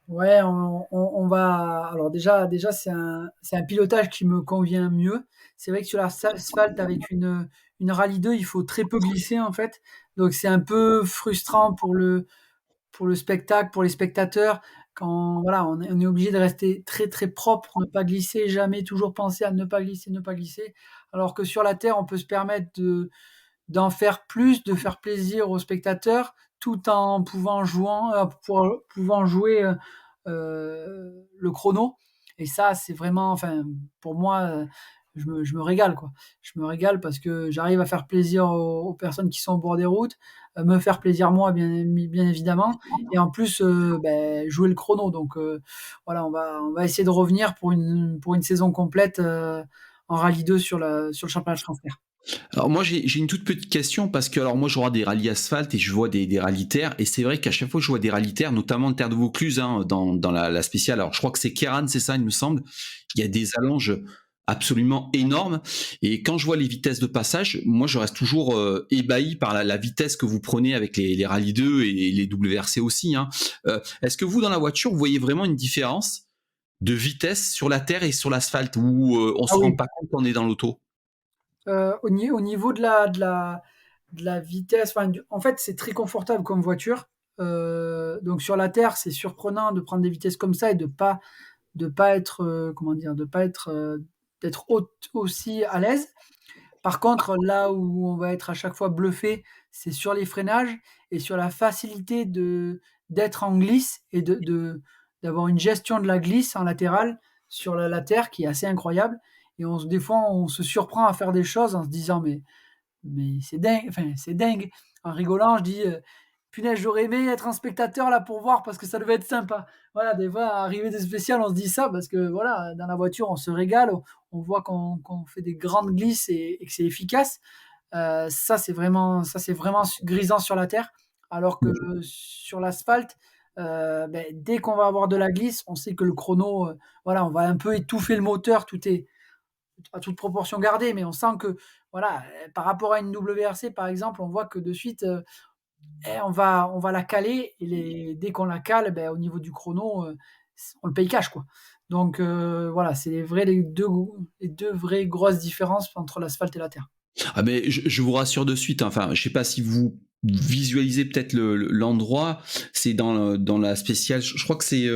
Ouais, on va. Alors déjà c'est un pilotage qui me convient mieux. C'est vrai que sur l'asphalte avec une Rallye 2, il faut très peu glisser en fait. Donc c'est un peu frustrant pour le spectacle, pour les spectateurs. Quand voilà, on est obligé de rester très très propre, ne pas glisser, jamais toujours penser à ne pas glisser, ne pas glisser. Alors que sur la terre, on peut se permettre d'en faire plus, de faire plaisir aux spectateurs, tout en pouvant jouer le chrono. Et ça, c'est vraiment, enfin, pour moi, je me régale, quoi. Je me régale parce que j'arrive à faire plaisir aux personnes qui sont au bord des routes, me faire plaisir moi, bien évidemment, et en plus, ben, jouer le chrono. Donc voilà, on va essayer de revenir pour une saison complète en Rallye 2 sur le championnat de France. Alors moi j'ai une toute petite question parce que alors moi je vois des rallyes asphalte et je vois des rallyes terre et c'est vrai qu'à chaque fois que je vois des rallyes terre, notamment le Terre de Vaucluse dans la spéciale, alors je crois que c'est Kéran, c'est ça il me semble, il y a des allonges absolument énormes et quand je vois les vitesses de passage, moi je reste toujours ébahi par la vitesse que vous prenez avec les rallyes 2 et les WRC aussi. Hein. Est-ce que vous dans la voiture vous voyez vraiment une différence de vitesse sur la terre et sur l'asphalte où on Ah se rend oui. pas compte qu'on est dans l'auto? Au niveau de la vitesse, enfin, en fait, c'est très confortable comme voiture. Donc sur la terre, c'est surprenant de prendre des vitesses comme ça et de pas être, comment dire, de pas être, d'être aussi à l'aise. Par contre, là où on va être à chaque fois bluffé, c'est sur les freinages et sur la facilité d'être en glisse et d'avoir une gestion de la glisse en latéral sur la terre qui est assez incroyable. Et des fois, on se surprend à faire des choses en se disant, mais c'est dingue, enfin, c'est dingue. En rigolant, je dis, punaise, j'aurais aimé être un spectateur là pour voir parce que ça devait être sympa. Voilà, des fois, arriver des spéciales, on se dit ça parce que voilà, dans la voiture, on se régale, on voit qu'on fait des grandes glisses et que c'est efficace. Ça, c'est vraiment grisant sur la terre. Alors que sur l'asphalte, dès qu'on va avoir de la glisse, on sait que le chrono, voilà, on va un peu étouffer le moteur, tout est à toute proportion gardée, mais on sent que, voilà, par rapport à une WRC, par exemple, on voit que de suite, on va la caler et dès qu'on la cale, au niveau du chrono, on le paye cash, quoi. Donc voilà, c'est les deux vraies grosses différences entre l'asphalte et la terre. Ah mais je vous rassure de suite, hein. Enfin, je sais pas si vous visualisez peut-être l'endroit, c'est dans la spéciale, je crois que c'est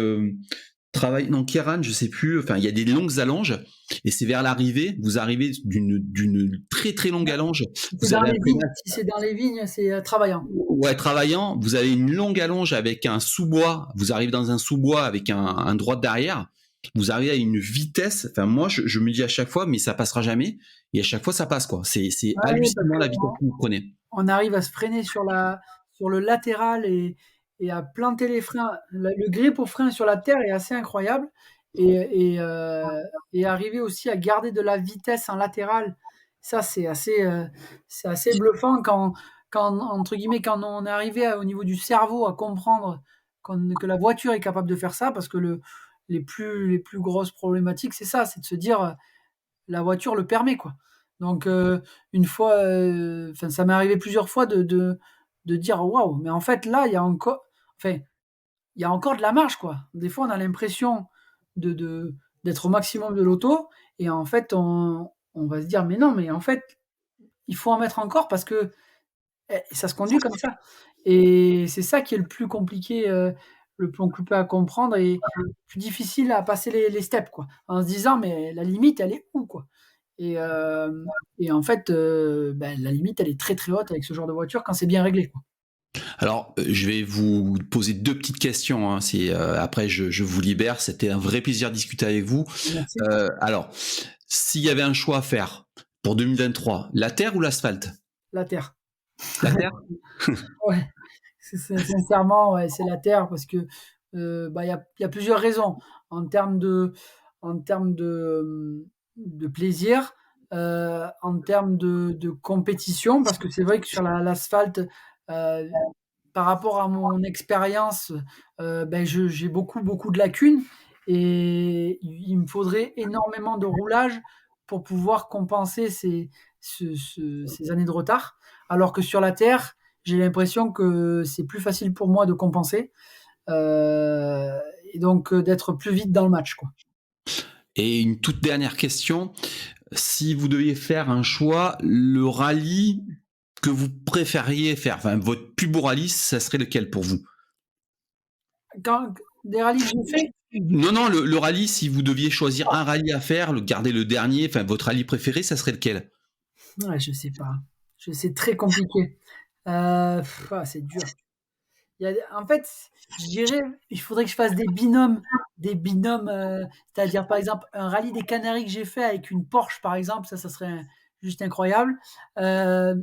Kieran, je sais plus, enfin il y a des longues allonges et c'est vers l'arrivée, vous arrivez d'une très très longue allonge. Si c'est dans les vignes, c'est travaillant. Ouais, travaillant, vous avez une longue allonge avec un sous-bois, vous arrivez dans un sous-bois avec un droit derrière, vous arrivez à une vitesse, enfin moi je me dis à chaque fois, mais ça passera jamais, et à chaque fois ça passe, quoi. C'est hallucinant la vitesse que vous prenez. On arrive à se freiner sur le latéral et à planter les freins. Le grip au frein sur la terre est assez incroyable et arriver aussi à garder de la vitesse en latéral, ça c'est assez bluffant quand entre guillemets quand on est arrivé au niveau du cerveau à comprendre que la voiture est capable de faire ça, parce que les plus grosses problématiques c'est ça, c'est de se dire la voiture le permet, quoi. Donc une fois, ça m'est arrivé plusieurs fois de dire waouh, mais en fait là il y a encore, enfin il y a encore de la marge, quoi. Des fois on a l'impression d'être au maximum de l'auto et en fait on va se dire mais non, mais en fait il faut en mettre encore parce que ça se conduit comme ça. Et c'est ça qui est le plus compliqué, le plus compliqué à comprendre et plus difficile à passer les steps, quoi. En se disant mais la limite elle est où, quoi? Et en fait, la limite elle est très très haute avec ce genre de voiture quand c'est bien réglé, quoi. Alors, je vais vous poser 2 petites questions, hein. Après je vous libère. C'était un vrai plaisir de discuter avec vous. Merci. Alors, s'il y avait un choix à faire pour 2023, la terre ou l'asphalte? La terre. La terre? Ouais, sincèrement, ouais, c'est la terre parce que il y a plusieurs raisons en termes de plaisir, en termes de compétition, parce que c'est vrai que sur l'asphalte, euh, par rapport à mon expérience, j'ai beaucoup de lacunes et il me faudrait énormément de roulage pour pouvoir compenser ces années de retard. Alors que sur la terre, j'ai l'impression que c'est plus facile pour moi de compenser et donc d'être plus vite dans le match, quoi. Et une toute dernière question, si vous deviez faire un choix, le rallye que vous préfériez faire, enfin votre plus beau rallye, ça serait lequel pour vous? Des rallyes que j'ai fait, Non, le rallye, si vous deviez choisir un rallye à faire, garder le dernier, enfin votre rallye préféré, ça serait lequel? ouais, je sais pas. C'est très compliqué. C'est dur. En fait, je dirais, il faudrait que je fasse des binômes, c'est-à-dire par exemple un rallye des Canaries que j'ai fait avec une Porsche, par exemple, ça serait juste incroyable. Euh,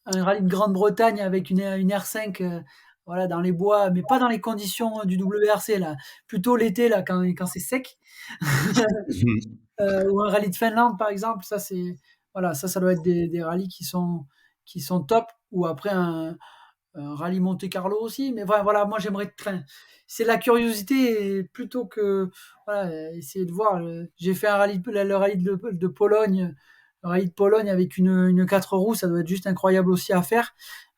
un rallye de Grande-Bretagne avec une R5, voilà, dans les bois, mais pas dans les conditions du WRC là, plutôt l'été là quand c'est sec. Ou un rallye de Finlande par exemple, ça c'est voilà, ça doit être des rallyes qui sont top. Ou après un rallye Monte Carlo aussi, mais voilà, moi j'aimerais, enfin, c'est la curiosité plutôt que voilà, essayer de voir. J'ai fait le rallye de Pologne, le rallye de Pologne avec une 4 roues, ça doit être juste incroyable aussi à faire.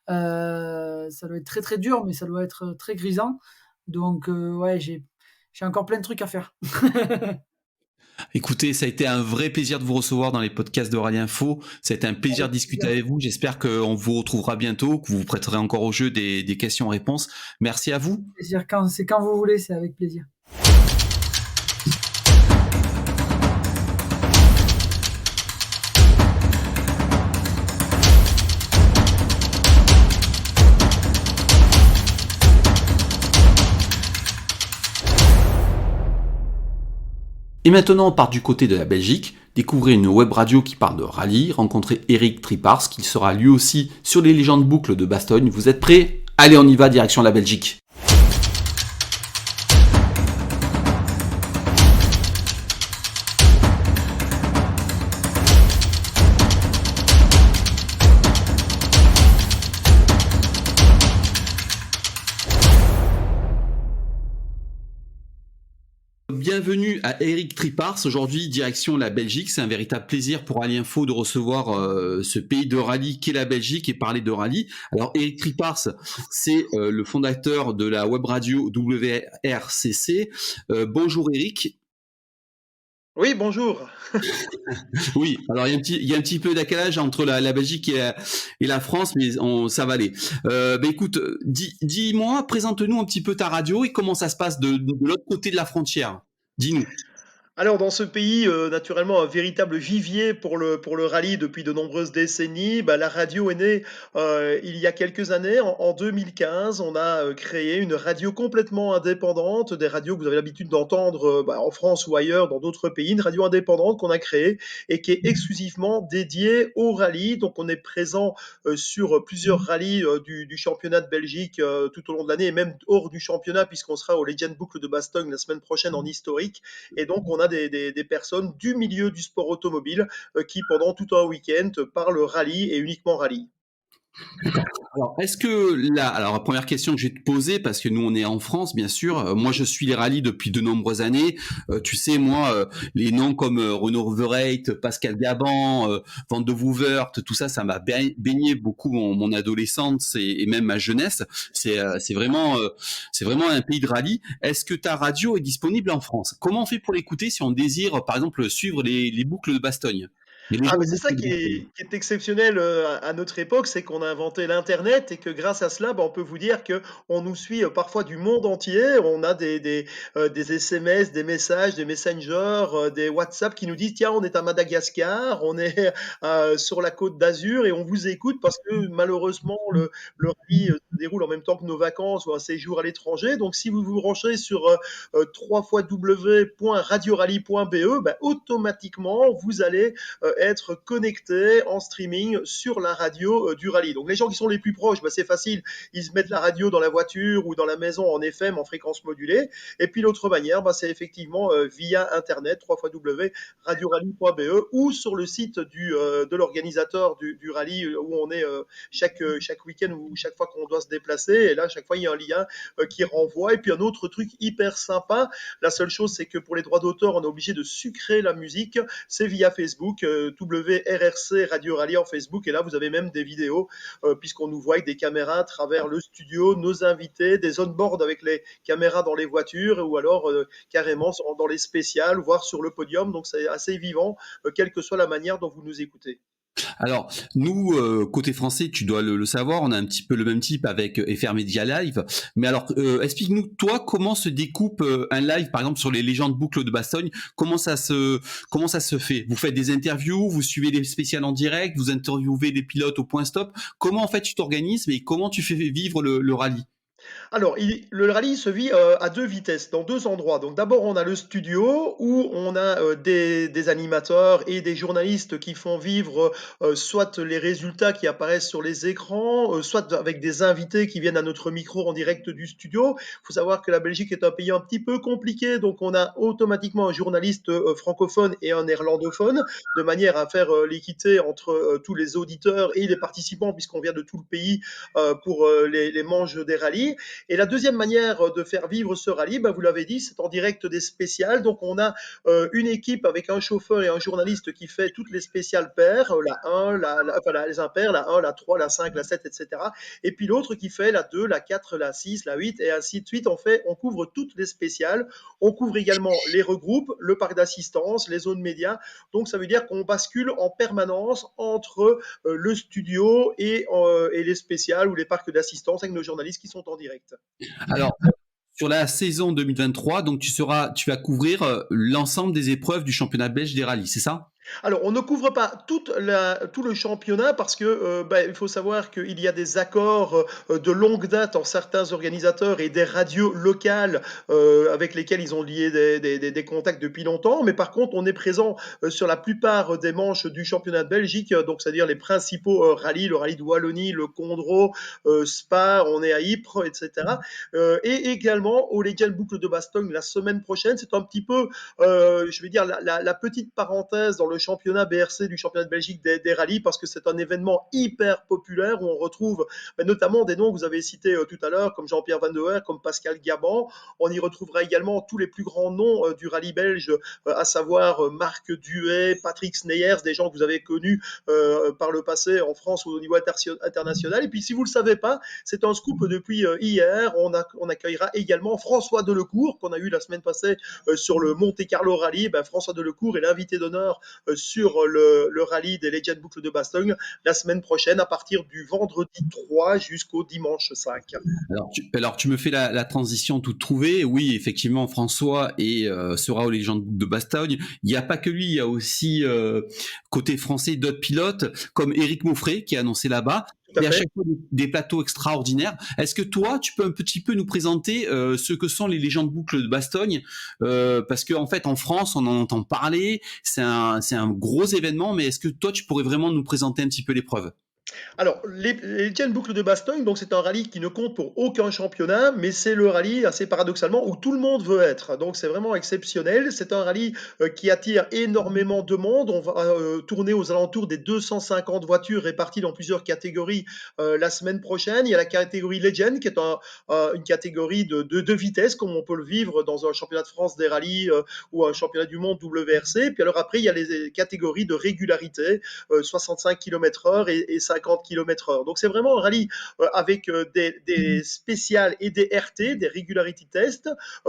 Ça doit être très très dur, mais ça doit être très grisant. Donc ouais, j'ai encore plein de trucs à faire. Écoutez, ça a été un vrai plaisir de vous recevoir dans les podcasts de Rallye Info. Ça a été un plaisir de discuter avec vous. J'espère qu'on vous retrouvera bientôt, que vous vous prêterez encore au jeu des questions-réponses. Merci à vous. C'est quand vous voulez, c'est avec plaisir. Et maintenant, on part du côté de la Belgique, découvrir une web radio qui parle de rallye, rencontrer Eric Tripars, qui sera lui aussi sur les légendes boucles de Bastogne. Vous êtes prêts? Allez, on y va, direction la Belgique. Bienvenue à Eric Tripars, aujourd'hui direction la Belgique. C'est un véritable plaisir pour Rallye Info de recevoir ce pays de rallye qu'est la Belgique et parler de rallye. Alors Eric Tripars, c'est le fondateur de la web radio WRCC. Bonjour Eric. Oui, bonjour. Oui, alors il y a un petit peu d'accalage entre la Belgique et la France, mais ça va aller. Écoute, dis-moi, présente-nous un petit peu ta radio et comment ça se passe de l'autre côté de la frontière. Dis-nous. Alors dans ce pays, naturellement un véritable vivier pour le rallye depuis de nombreuses décennies, la radio est née, il y a quelques années. En 2015, on a, créé une radio complètement indépendante, des radios que vous avez l'habitude d'entendre, en France ou ailleurs dans d'autres pays. Une radio indépendante qu'on a créée et qui est exclusivement dédiée au rallye. Donc on est présent, sur plusieurs rallyes, du championnat de Belgique, tout au long de l'année et même hors du championnat puisqu'on sera aux Legend Boucle de Bastogne la semaine prochaine en historique. Et donc, on a des personnes du milieu du sport automobile qui, pendant tout un week-end, parlent rallye et uniquement rallye. Alors, est-ce que là, alors la première question que je vais te poser, parce que nous on est en France, bien sûr. Moi, je suis les rallyes depuis de nombreuses années. Tu sais, moi, les noms comme Renaud Verreit, Pascal Gaban, Van de Woevert, tout ça, ça m'a baigné beaucoup mon adolescence et même ma jeunesse. C'est vraiment un pays de rallye. Est-ce que ta radio est disponible en France? Comment on fait pour l'écouter si on désire, par exemple, suivre les boucles de Bastogne? Les Ah, légendes mais c'est ça boucles de Bastogne. qui est exceptionnel à notre époque, c'est qu'on a inventé l'Internet et que grâce à cela, on peut vous dire que on nous suit parfois du monde entier. On a des SMS, des messages, des messengers, des WhatsApp qui nous disent, tiens, on est à Madagascar, on est sur la côte d'Azur et on vous écoute parce que malheureusement, le rallye se déroule en même temps que nos vacances ou un séjour à l'étranger. Donc, si vous vous branchez sur www.radiorally.be, automatiquement, vous allez être connecté en streaming sur la radio du rallye. Donc les gens qui sont les plus proches, c'est facile, ils se mettent la radio dans la voiture ou dans la maison en FM, en fréquence modulée. Et puis l'autre manière, c'est effectivement via Internet, www.radiorally.be ou sur le site de l'organisateur du rallye où on est chaque week-end ou chaque fois qu'on doit se déplacer. Et là, chaque fois, il y a un lien qui renvoie. Et puis un autre truc hyper sympa, la seule chose, c'est que pour les droits d'auteur, on est obligé de sucrer la musique. C'est via Facebook, WRRC Radio Rallye en Facebook. Et là, vous avez même des vidéos, puisqu'on nous voit avec des caméras à travers le studio, nos invités, des on-board avec les caméras dans les voitures, ou alors carrément dans les spéciales, voire sur le podium. Donc c'est assez vivant, quelle que soit la manière dont vous nous écoutez. Alors, nous, côté français, tu dois le savoir, on a un petit peu le même type avec FR Media Live. Mais alors, explique-nous, toi, comment se découpe un live, par exemple, sur les légendes boucles de Bastogne? Comment ça se fait? Vous faites des interviews, vous suivez les spéciales en direct, vous interviewez les pilotes au point stop. Comment, en fait, tu t'organises et comment tu fais vivre le rallye? Alors, le rallye se vit à deux vitesses, dans deux endroits. Donc d'abord, on a le studio où on a des animateurs et des journalistes qui font vivre soit les résultats qui apparaissent sur les écrans, soit avec des invités qui viennent à notre micro en direct du studio. Il faut savoir que la Belgique est un pays un petit peu compliqué, donc on a automatiquement un journaliste francophone et un néerlandophone, de manière à faire l'équité entre tous les auditeurs et les participants, puisqu'on vient de tout le pays pour les manches des rallyes. Et la deuxième manière de faire vivre ce rallye, vous l'avez dit, c'est en direct des spéciales. Donc on a une équipe avec un chauffeur et un journaliste qui fait toutes les spéciales paires, la 1, les impairs, la 1, la 3, la 5, la 7, etc. Et puis l'autre qui fait la 2, la 4, la 6, la 8 et ainsi de suite. On couvre toutes les spéciales. On couvre également les regroupes, le parc d'assistance, les zones médias. Donc ça veut dire qu'on bascule en permanence entre le studio et les spéciales ou les parcs d'assistance avec nos journalistes qui sont en direct. Alors, sur la saison 2023, donc tu vas couvrir l'ensemble des épreuves du championnat belge des rallyes, c'est ça? Alors, on ne couvre pas tout le championnat parce que il faut savoir qu'il y a des accords de longue date en certains organisateurs et des radios locales avec lesquelles ils ont lié des contacts depuis longtemps. Mais par contre, on est présent sur la plupart des manches du championnat de Belgique, donc c'est-à-dire les principaux rallyes, le rallye de Wallonie, le Condro, Spa, on est à Ypres, etc. Et également au Legend Boucle de Bastogne la semaine prochaine. C'est un petit peu je vais dire, la petite parenthèse dans le championnat BRC du championnat de Belgique des rallyes, parce que c'est un événement hyper populaire où on retrouve notamment des noms que vous avez cités tout à l'heure, comme Jean-Pierre Van Der Haar, comme Pascal Gaban. On y retrouvera également tous les plus grands noms du rallye belge, à savoir Marc Duhay, Patrick Sneyers, des gens que vous avez connus par le passé en France ou au niveau international. Et puis, si vous ne le savez pas, c'est un scoop depuis hier. On accueillera également François Delecourt, qu'on a eu la semaine passée sur le Monte Carlo Rallye. François Delecourt est l'invité d'honneur sur le rallye des Legend Boucle de Bastogne la semaine prochaine à partir du vendredi 3 jusqu'au dimanche 5. Alors tu me fais la transition toute trouvée. Oui, effectivement, François sera aux légendes de Bastogne. Il n'y a pas que lui, il y a aussi côté français d'autres pilotes comme Éric Maufrey qui est annoncé là-bas. Et à chaque fois des plateaux extraordinaires. Est-ce que toi, tu peux un petit peu nous présenter ce que sont les légendes boucles de Bastogne parce que en fait, en France, on en entend parler. C'est un gros événement, mais est-ce que toi, tu pourrais vraiment nous présenter un petit peu l'épreuve? Alors, les Etienne Boucle de Bastogne, donc c'est un rallye qui ne compte pour aucun championnat, mais c'est le rallye, assez paradoxalement, où tout le monde veut être. Donc c'est vraiment exceptionnel. C'est un rallye qui attire énormément de monde. On va tourner aux alentours des 250 voitures réparties dans plusieurs catégories la semaine prochaine. Il y a la catégorie Legend, qui est une catégorie de vitesse, comme on peut le vivre dans un championnat de France des rallyes ou un championnat du monde WRC. Puis alors après, il y a les catégories de régularité, 65 km/h et 50 km/h. Donc c'est vraiment un rallye avec des spéciales et des RT, des regularity tests,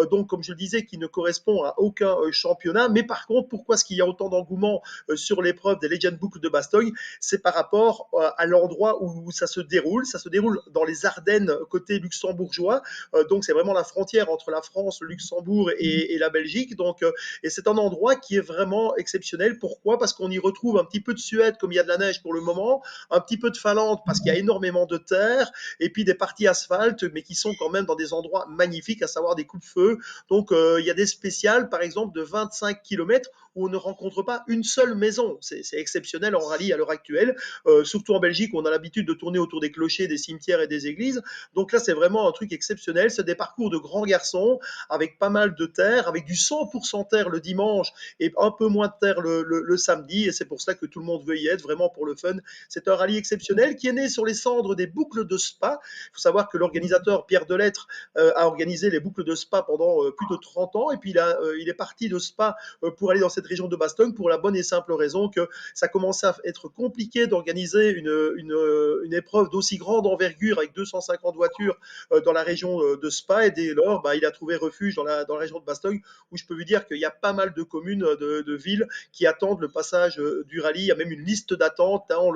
donc comme je le disais, qui ne correspond à aucun championnat. Mais par contre, pourquoi est-ce qu'il y a autant d'engouement sur l'épreuve des Legend Boucles de Bastogne? C'est par rapport à l'endroit où ça se déroule. Ça se déroule dans les Ardennes côté luxembourgeois, donc c'est vraiment la frontière entre la France, le Luxembourg et la Belgique. Donc, et c'est un endroit qui est vraiment exceptionnel. Pourquoi? Parce qu'on y retrouve un petit peu de Suède, comme il y a de la neige pour le moment, un petit peu de Finlande parce qu'il y a énormément de terre, et puis des parties asphalte, mais qui sont quand même dans des endroits magnifiques, à savoir des coups de feu. Donc il y a des spéciales, par exemple, de 25 km où on ne rencontre pas une seule maison. C'est exceptionnel en rallye à l'heure actuelle, surtout en Belgique où on a l'habitude de tourner autour des clochers, des cimetières et des églises. Donc là, c'est vraiment un truc exceptionnel. C'est des parcours de grands garçons avec pas mal de terre, avec du 100% terre le dimanche et un peu moins de terre le samedi. Et c'est pour ça que tout le monde veut y être, vraiment pour le fun. C'est un rallye exceptionnel qui est né sur les cendres des boucles de Spa. Il faut savoir que l'organisateur Pierre Delettre a organisé les boucles de Spa pendant plus de 30 ans. Et puis il est parti de Spa pour aller dans cette région de Bastogne pour la bonne et simple raison que ça commençait à être compliqué d'organiser une épreuve d'aussi grande envergure avec 250 voitures dans la région de Spa. Et dès lors, il a trouvé refuge dans la région de Bastogne, où je peux vous dire qu'il y a pas mal de communes, de villes qui attendent le passage du rallye. Il y a même une liste d'attente, hein,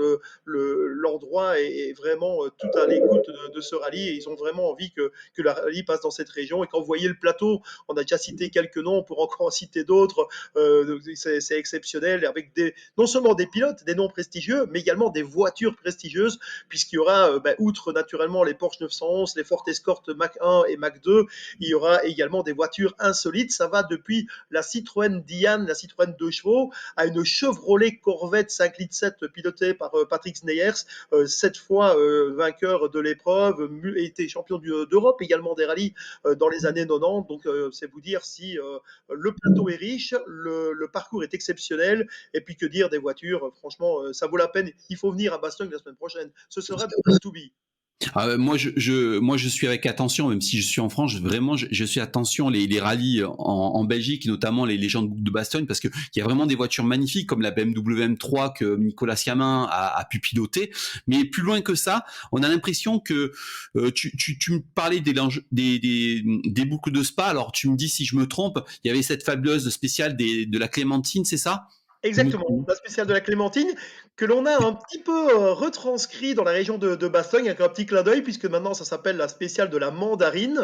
l'endroit est vraiment tout à l'écoute de ce rallye, et ils ont vraiment envie que le rallye passe dans cette région. Et quand vous voyez le plateau, on a déjà cité quelques noms, on pourra encore en citer d'autres, c'est exceptionnel, avec non seulement des pilotes, des noms prestigieux, mais également des voitures prestigieuses, puisqu'il y aura, outre naturellement les Porsche 911, les Ford Escort Mach 1 et Mach 2, il y aura également des voitures insolites. Ça va depuis la Citroën Diane, la Citroën 2 chevaux, à une Chevrolet Corvette 5 litres 7 pilotée par Patrick Sneyers, 7 fois vainqueur de l'épreuve, été champion d'Europe également des rallyes dans les années 90. Donc c'est vous dire si le plateau est riche, le parcours est exceptionnel, et puis que dire des voitures, franchement ça vaut la peine. Il faut venir à Bastogne la semaine prochaine, ce sera to be. Moi, je suis avec attention, même si je suis en France, je suis attention les rallyes en Belgique, notamment les légendes de Bastogne, parce que il y a vraiment des voitures magnifiques comme la BMW M3 que Nicolas Siamin a pu piloter. Mais plus loin que ça, on a l'impression que tu me parlais des boucles de Spa. Alors tu me dis si je me trompe, il y avait cette fabuleuse spéciale de la Clémentine, c'est ça? Exactement, la spéciale de la clémentine, que l'on a un petit peu retranscrit dans la région de Bastogne avec un petit clin d'œil, puisque maintenant ça s'appelle la spéciale de la mandarine.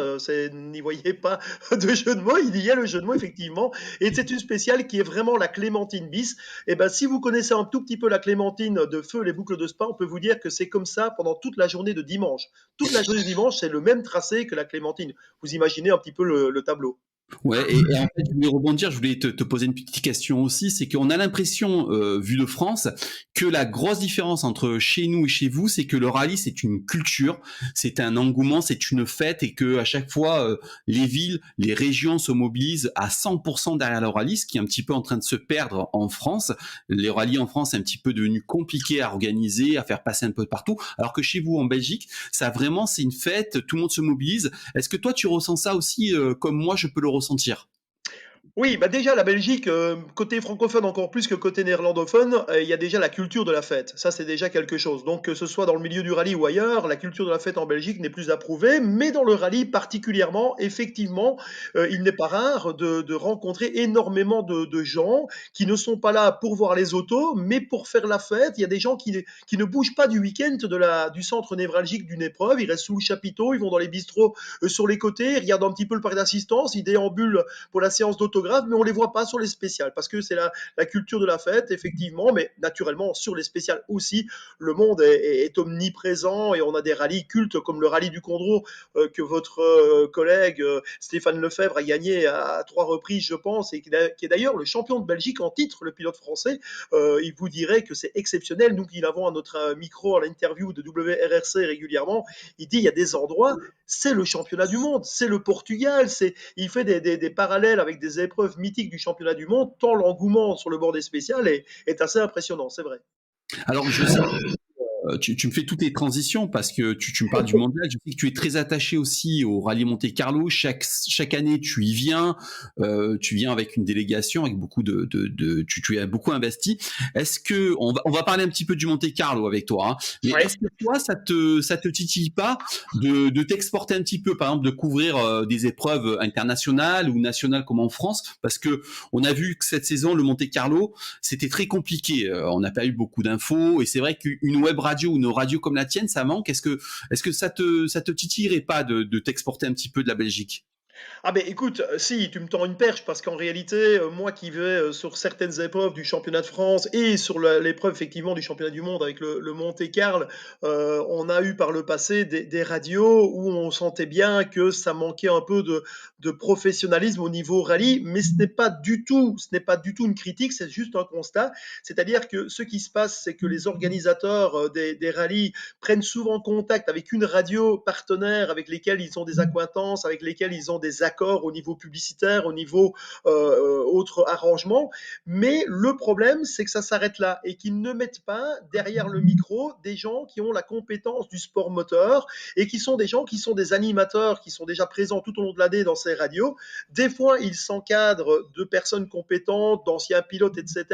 N'y voyez pas de jeu de mots, il y a le jeu de mots effectivement. Et c'est une spéciale qui est vraiment la clémentine bis. Et ben si vous connaissez un tout petit peu la clémentine de Feu les boucles de Spa, on peut vous dire que c'est comme ça pendant toute la journée de dimanche. Toute la journée de dimanche, c'est le même tracé que la clémentine. Vous imaginez un petit peu le tableau. Ouais, et en fait, je voulais rebondir, je voulais te poser une petite question aussi, c'est qu'on a l'impression, vu de France, que la grosse différence entre chez nous et chez vous, c'est que le rallye, c'est une culture, c'est un engouement, c'est une fête, et que à chaque fois, les villes, les régions se mobilisent à 100% derrière le rallye, ce qui est un petit peu en train de se perdre en France. Les rallyes en France, c'est un petit peu devenu compliqué à organiser, à faire passer un peu de partout, alors que chez vous, en Belgique, ça vraiment, c'est une fête, tout le monde se mobilise. Est-ce que toi, tu ressens ça aussi, comme moi, je peux le ressentir? Oui, bah déjà la Belgique, côté francophone encore plus que côté néerlandophone, il y a déjà la culture de la fête. Ça, c'est déjà quelque chose. Donc que ce soit dans le milieu du rallye ou ailleurs, la culture de la fête en Belgique n'est plus approuvée, mais dans le rallye particulièrement, effectivement, il n'est pas rare de rencontrer énormément de gens qui ne sont pas là pour voir les autos, mais pour faire la fête. Il y a des gens qui ne bougent pas du week-end du centre névralgique d'une épreuve, ils restent sous le chapiteau, ils vont dans les bistrots, sur les côtés, ils regardent un petit peu le parc d'assistance, ils déambulent pour la séance d'autographe, mais on les voit pas sur les spéciales parce que c'est la culture de la fête, effectivement, mais naturellement sur les spéciales aussi, le monde est omniprésent et on a des rallyes cultes comme le rallye du Condro que votre collègue Stéphane Lefebvre a gagné à 3 reprises, je pense, et qui est d'ailleurs le champion de Belgique en titre, le pilote français. Il vous dirait que c'est exceptionnel. Nous qui l'avons à notre micro à l'interview de WRRC régulièrement, il dit il y a des endroits, c'est le championnat du monde, c'est le Portugal, il fait des parallèles avec des épreuves mythiques du championnat du monde, tant l'engouement sur le bord des spéciales est assez impressionnant, c'est vrai. Alors, je sais tu me fais toutes les transitions parce que tu me parles du mondial. Je sais que tu es très attaché aussi au rallye Monte Carlo. Chaque année, tu y viens. Tu viens avec une délégation, avec beaucoup tu as beaucoup investi. Est-ce que on va parler un petit peu du Monte Carlo avec toi, hein, mais Ouais. est-ce que toi, ça te titille pas de t'exporter un petit peu, par exemple, de couvrir des épreuves internationales ou nationales comme en France, parce que on a vu que cette saison, le Monte Carlo, c'était très compliqué. On n'a pas eu beaucoup d'infos et c'est vrai qu'une web radio ou nos radios comme la tienne, ça manque. Est-ce que ça te titillerait pas de t'exporter un petit peu de la Belgique? Ah ben écoute, si, tu me tends une perche parce qu'en réalité, moi qui vais sur certaines épreuves du championnat de France et sur l'épreuve effectivement du championnat du monde avec le Monte-Carlo, on a eu par le passé des radios où on sentait bien que ça manquait un peu de professionnalisme au niveau rallye, mais ce n'est pas du tout une critique, c'est juste un constat. C'est-à-dire que ce qui se passe, c'est que les organisateurs des rallyes prennent souvent contact avec une radio partenaire avec lesquels ils ont des accointances, avec lesquels ils ont des accords au niveau publicitaire, au niveau autre arrangement. Mais le problème, c'est que ça s'arrête là et qu'ils ne mettent pas derrière le micro des gens qui ont la compétence du sport moteur et qui sont des gens qui sont des animateurs, qui sont déjà présents tout au long de l'année dans ces radios. Des fois, ils s'encadrent de personnes compétentes, d'anciens pilotes, etc.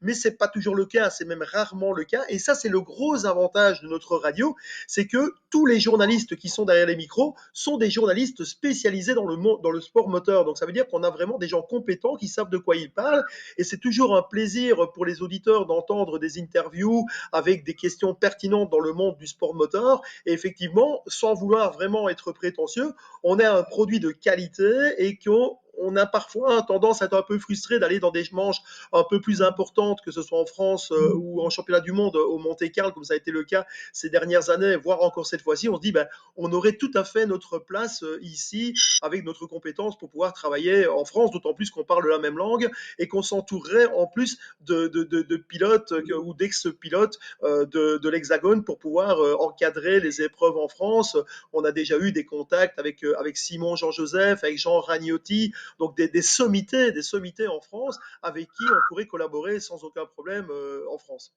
Mais c'est pas toujours le cas, c'est même rarement le cas. Et ça, c'est le gros avantage de notre radio, c'est que tous les journalistes qui sont derrière les micros sont des journalistes spécialisés dans le sport moteur. Donc ça veut dire qu'on a vraiment des gens compétents qui savent de quoi ils parlent. Et c'est toujours un plaisir pour les auditeurs d'entendre des interviews avec des questions pertinentes dans le monde du sport moteur. Et effectivement, sans vouloir vraiment être prétentieux, on a un produit de qualité et qu'on a parfois tendance à être un peu frustré d'aller dans des manches un peu plus importantes, que ce soit en France ou en championnat du monde au Monte-Carlo, comme ça a été le cas ces dernières années, voire encore cette fois-ci. On se dit, ben, on aurait tout à fait notre place ici, avec notre compétence pour pouvoir travailler en France, d'autant plus qu'on parle la même langue et qu'on s'entourerait en plus de pilotes ou d'ex-pilotes de l'Hexagone pour pouvoir encadrer les épreuves en France. On a déjà eu des contacts avec Simon Jean-Joseph, avec Jean Ragnotti, donc des sommités en France avec qui on pourrait collaborer sans aucun problème en France.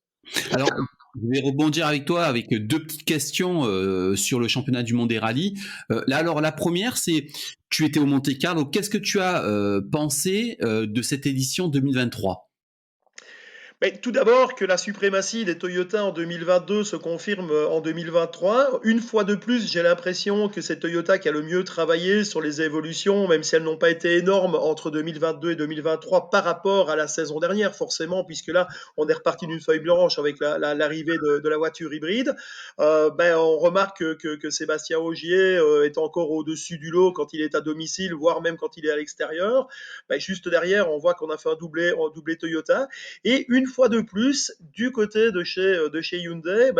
Alors, je vais rebondir avec toi avec deux petites questions sur le championnat du monde des rallyes. Alors, la première, c'est tu étais au Monte Carlo. Qu'est-ce que tu as pensé de cette édition 2023? Mais tout d'abord, que la suprématie des Toyota en 2022 se confirme en 2023. Une fois de plus, j'ai l'impression que c'est Toyota qui a le mieux travaillé sur les évolutions, même si elles n'ont pas été énormes entre 2022 et 2023 par rapport à la saison dernière, forcément, puisque là, on est reparti d'une feuille blanche avec l'arrivée de la voiture hybride. On remarque que Sébastien Ogier est encore au-dessus du lot quand il est à domicile, voire même quand il est à l'extérieur. Juste derrière, on voit qu'on a fait un doublé Toyota. Et une fois de plus, du côté de chez Hyundai,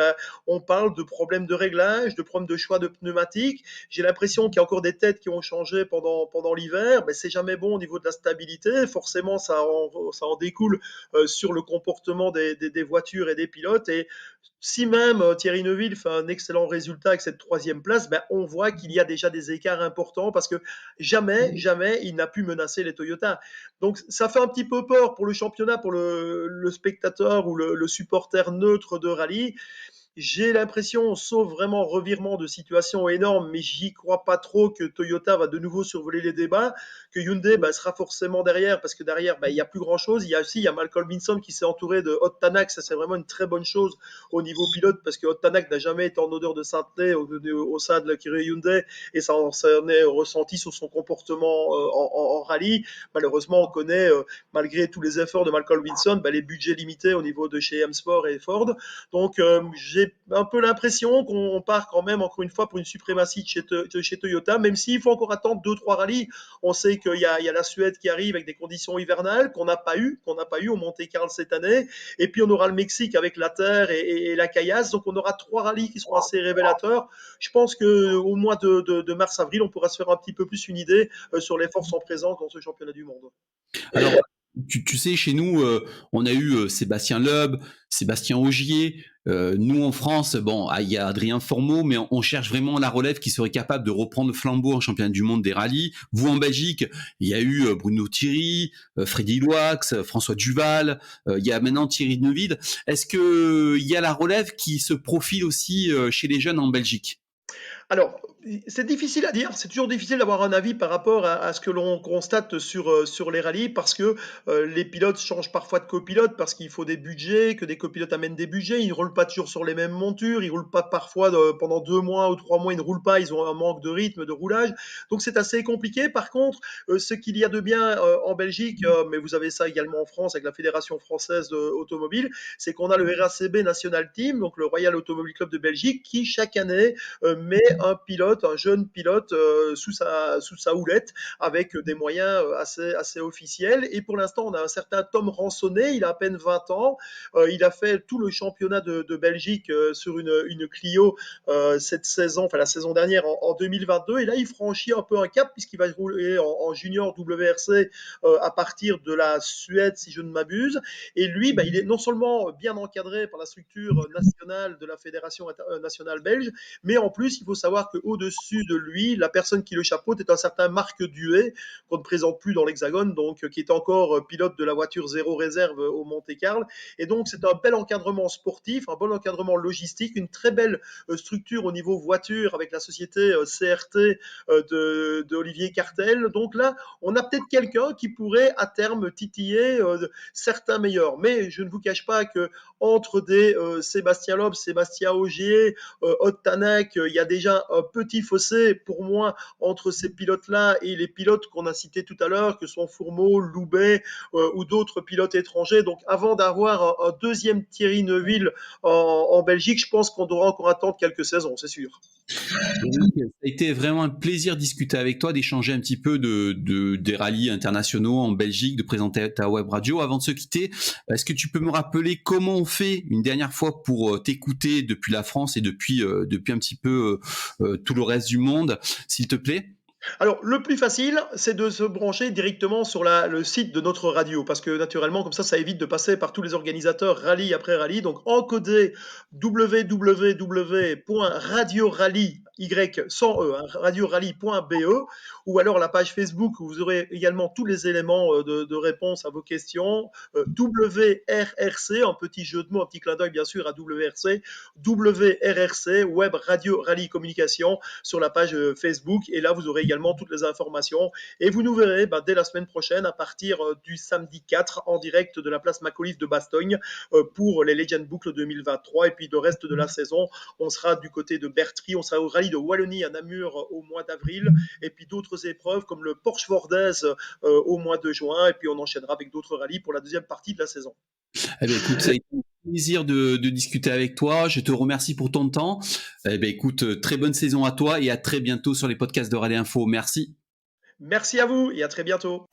on parle de problèmes de réglage, de problèmes de choix de pneumatiques. J'ai l'impression qu'il y a encore des têtes qui ont changé pendant l'hiver. C'est jamais bon au niveau de la stabilité. Forcément, ça en découle sur le comportement des voitures et des pilotes. Et si même Thierry Neuville fait un excellent résultat avec cette troisième place, on voit qu'il y a déjà des écarts importants parce que jamais il n'a pu menacer les Toyota. Donc ça fait un petit peu peur pour le championnat, pour le spectateur ou le supporter neutre de rallye. J'ai l'impression, sauf vraiment revirement de situation énorme, mais j'y crois pas trop que Toyota va de nouveau survoler les débats, que Hyundai sera forcément derrière, parce que derrière, il n'y a plus grand-chose. Il y a Malcolm Vinson qui s'est entouré de Ott Tanak, ça c'est vraiment une très bonne chose au niveau pilote, parce que Ott Tanak n'a jamais été en odeur de sainteté au sein de l'écurie Hyundai, et ça en est ressenti sur son comportement en rallye. Malheureusement, on connaît, malgré tous les efforts de Malcolm Vinson, les budgets limités au niveau de chez M-Sport et Ford. Donc, j'ai un peu l'impression qu'on part quand même, encore une fois, pour une suprématie de chez Toyota, même s'il faut encore attendre 2-3 rallyes. On sait qu'il y a la Suède qui arrive avec des conditions hivernales qu'on n'a pas eu au Monte-Carlo cette année. Et puis, on aura le Mexique avec la Terre et la Caillasse. Donc, on aura 3 rallyes qui seront assez révélateurs. Je pense qu'au mois de mars-avril, on pourra se faire un petit peu plus une idée sur les forces en présence dans ce championnat du monde. Alors, tu sais, chez nous, on a eu Sébastien Loeb, Sébastien Ogier. Nous, en France, il y a Adrien Formeau, mais on cherche vraiment la relève qui serait capable de reprendre le flambeau en championnat du monde des rallyes. Vous, en Belgique, il y a eu Bruno Thierry, Freddy Loax, François Duval, il y a maintenant Thierry Neuville. Est-ce qu'il y a la relève qui se profile aussi chez les jeunes en Belgique ? Alors, c'est difficile à dire, c'est toujours difficile d'avoir un avis par rapport à ce que l'on constate sur les rallyes, parce que les pilotes changent parfois de copilote, parce qu'il faut des budgets, que des copilotes amènent des budgets, ils ne roulent pas toujours sur les mêmes montures, ils ne roulent pas parfois pendant 2 mois ou 3 mois, ils ne roulent pas, ils ont un manque de rythme, de roulage, donc c'est assez compliqué. Par contre, ce qu'il y a de bien en Belgique, mais vous avez ça également en France avec la Fédération française automobile, c'est qu'on a le RACB National Team, donc le Royal Automobile Club de Belgique, qui chaque année met un jeune pilote sous sa houlette avec des moyens assez officiels. Et pour l'instant, on a un certain Tom Ransonnet, il a à peine 20 ans. Il a fait tout le championnat de Belgique sur une Clio cette saison, enfin la saison dernière en 2022. Et là, il franchit un peu un cap puisqu'il va rouler en junior WRC à partir de la Suède, si je ne m'abuse. Et lui, il est non seulement bien encadré par la structure nationale de la Fédération nationale belge, mais en plus, il faut savoir qu'au-dessus de lui, la personne qui le chapeaute est un certain Marc Duet, qu'on ne présente plus dans l'Hexagone, donc qui est encore pilote de la voiture zéro réserve au Monte-Carlo. Et donc, c'est un bel encadrement sportif, un bon encadrement logistique, une très belle structure au niveau voiture avec la société CRT de Olivier Cartel. Donc là, on a peut-être quelqu'un qui pourrait à terme titiller certains meilleurs. Mais je ne vous cache pas que entre des Sébastien Loeb, Sébastien Ogier, Ott Tanak, il y a déjà un petit fossé pour moi entre ces pilotes-là et les pilotes qu'on a cités tout à l'heure, que sont Fourmeau, Loubet ou d'autres pilotes étrangers. Donc avant d'avoir un deuxième Thierry Neuville en Belgique, je pense qu'on devra encore attendre quelques saisons, c'est sûr. Ça a été vraiment un plaisir de discuter avec toi, d'échanger un petit peu des rallyes internationaux en Belgique, de présenter ta web radio. Avant de se quitter, est-ce que tu peux me rappeler comment on fait une dernière fois pour t'écouter depuis la France et depuis un petit peu tout le reste du monde, s'il te plaît? Alors, le plus facile, c'est de se brancher directement sur le site de notre radio, parce que naturellement, comme ça évite de passer par tous les organisateurs rallye après rallye. Donc, encodez www.radiorally sans E, hein, radiorally.be, ou alors la page Facebook où vous aurez également tous les éléments de réponse à vos questions. WRRC, un petit jeu de mots, un petit clin d'œil bien sûr à WRC, Web Radio Rally Communication sur la page Facebook, et là vous aurez également toutes les informations, et vous nous verrez dès la semaine prochaine à partir du samedi 4 en direct de la place Macauliffe de Bastogne pour les Legend Boucle 2023, et puis le reste de la saison on sera du côté de Bertry, on sera au rallye de Wallonie à Namur au mois d'avril, et puis d'autres épreuves comme le Porsche Vordaise au mois de juin, et puis on enchaînera avec d'autres rallyes pour la deuxième partie de la saison. Eh bien, écoute, ça a été un plaisir de discuter avec toi. Je te remercie pour ton temps. Eh bien, écoute, très bonne saison à toi et à très bientôt sur les podcasts de Rallye Info. Merci. Merci à vous et à très bientôt.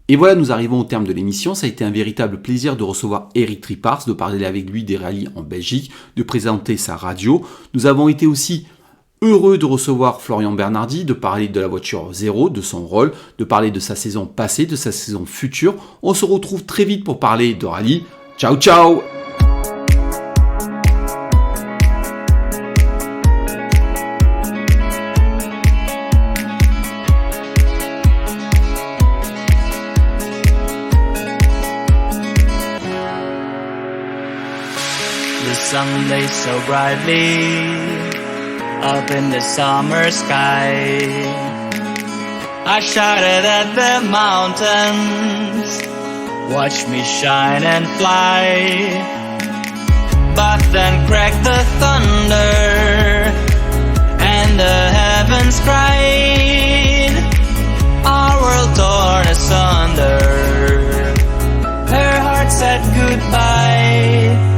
Et voilà, nous arrivons au terme de l'émission. Ça a été un véritable plaisir de recevoir Eric Tripars, de parler avec lui des rallyes en Belgique, de présenter sa radio. Nous avons été aussi heureux de recevoir Florian Bernardi, de parler de la voiture 0, de son rôle, de parler de sa saison passée, de sa saison future. On se retrouve très vite pour parler de rallye. Ciao, ciao! The sun lays so brightly up in the summer sky. I shouted at the mountains, watch me shine and fly. But then cracked the thunder and the heavens cried. Our world torn asunder, her heart said goodbye.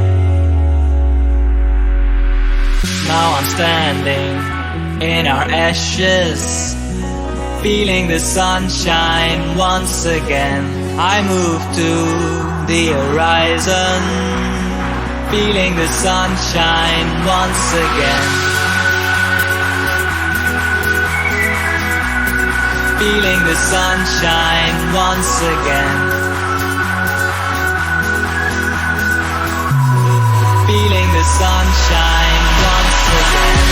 Now I'm standing in our ashes, feeling the sunshine once again. I move to the horizon, feeling the sunshine once again. Feeling the sunshine once again. Feeling the sunshine once again.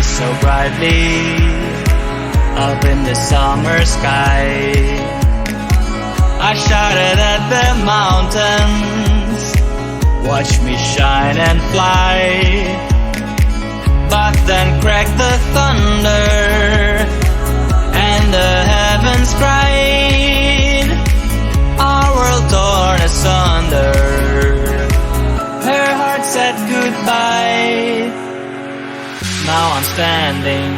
So brightly up in the summer sky, I shouted at the mountains, watch me shine and fly. But then cracked the thunder and the heavens cried. Our world torn asunder, her heart said goodbye. Now I'm standing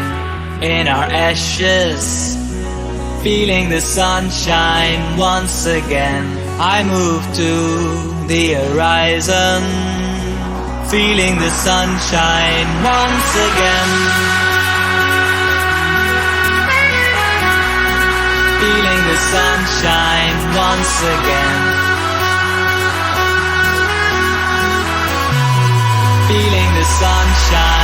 in our ashes, feeling the sunshine once again. I move to the horizon, feeling the sunshine once again. Feeling the sunshine once again. Feeling the sunshine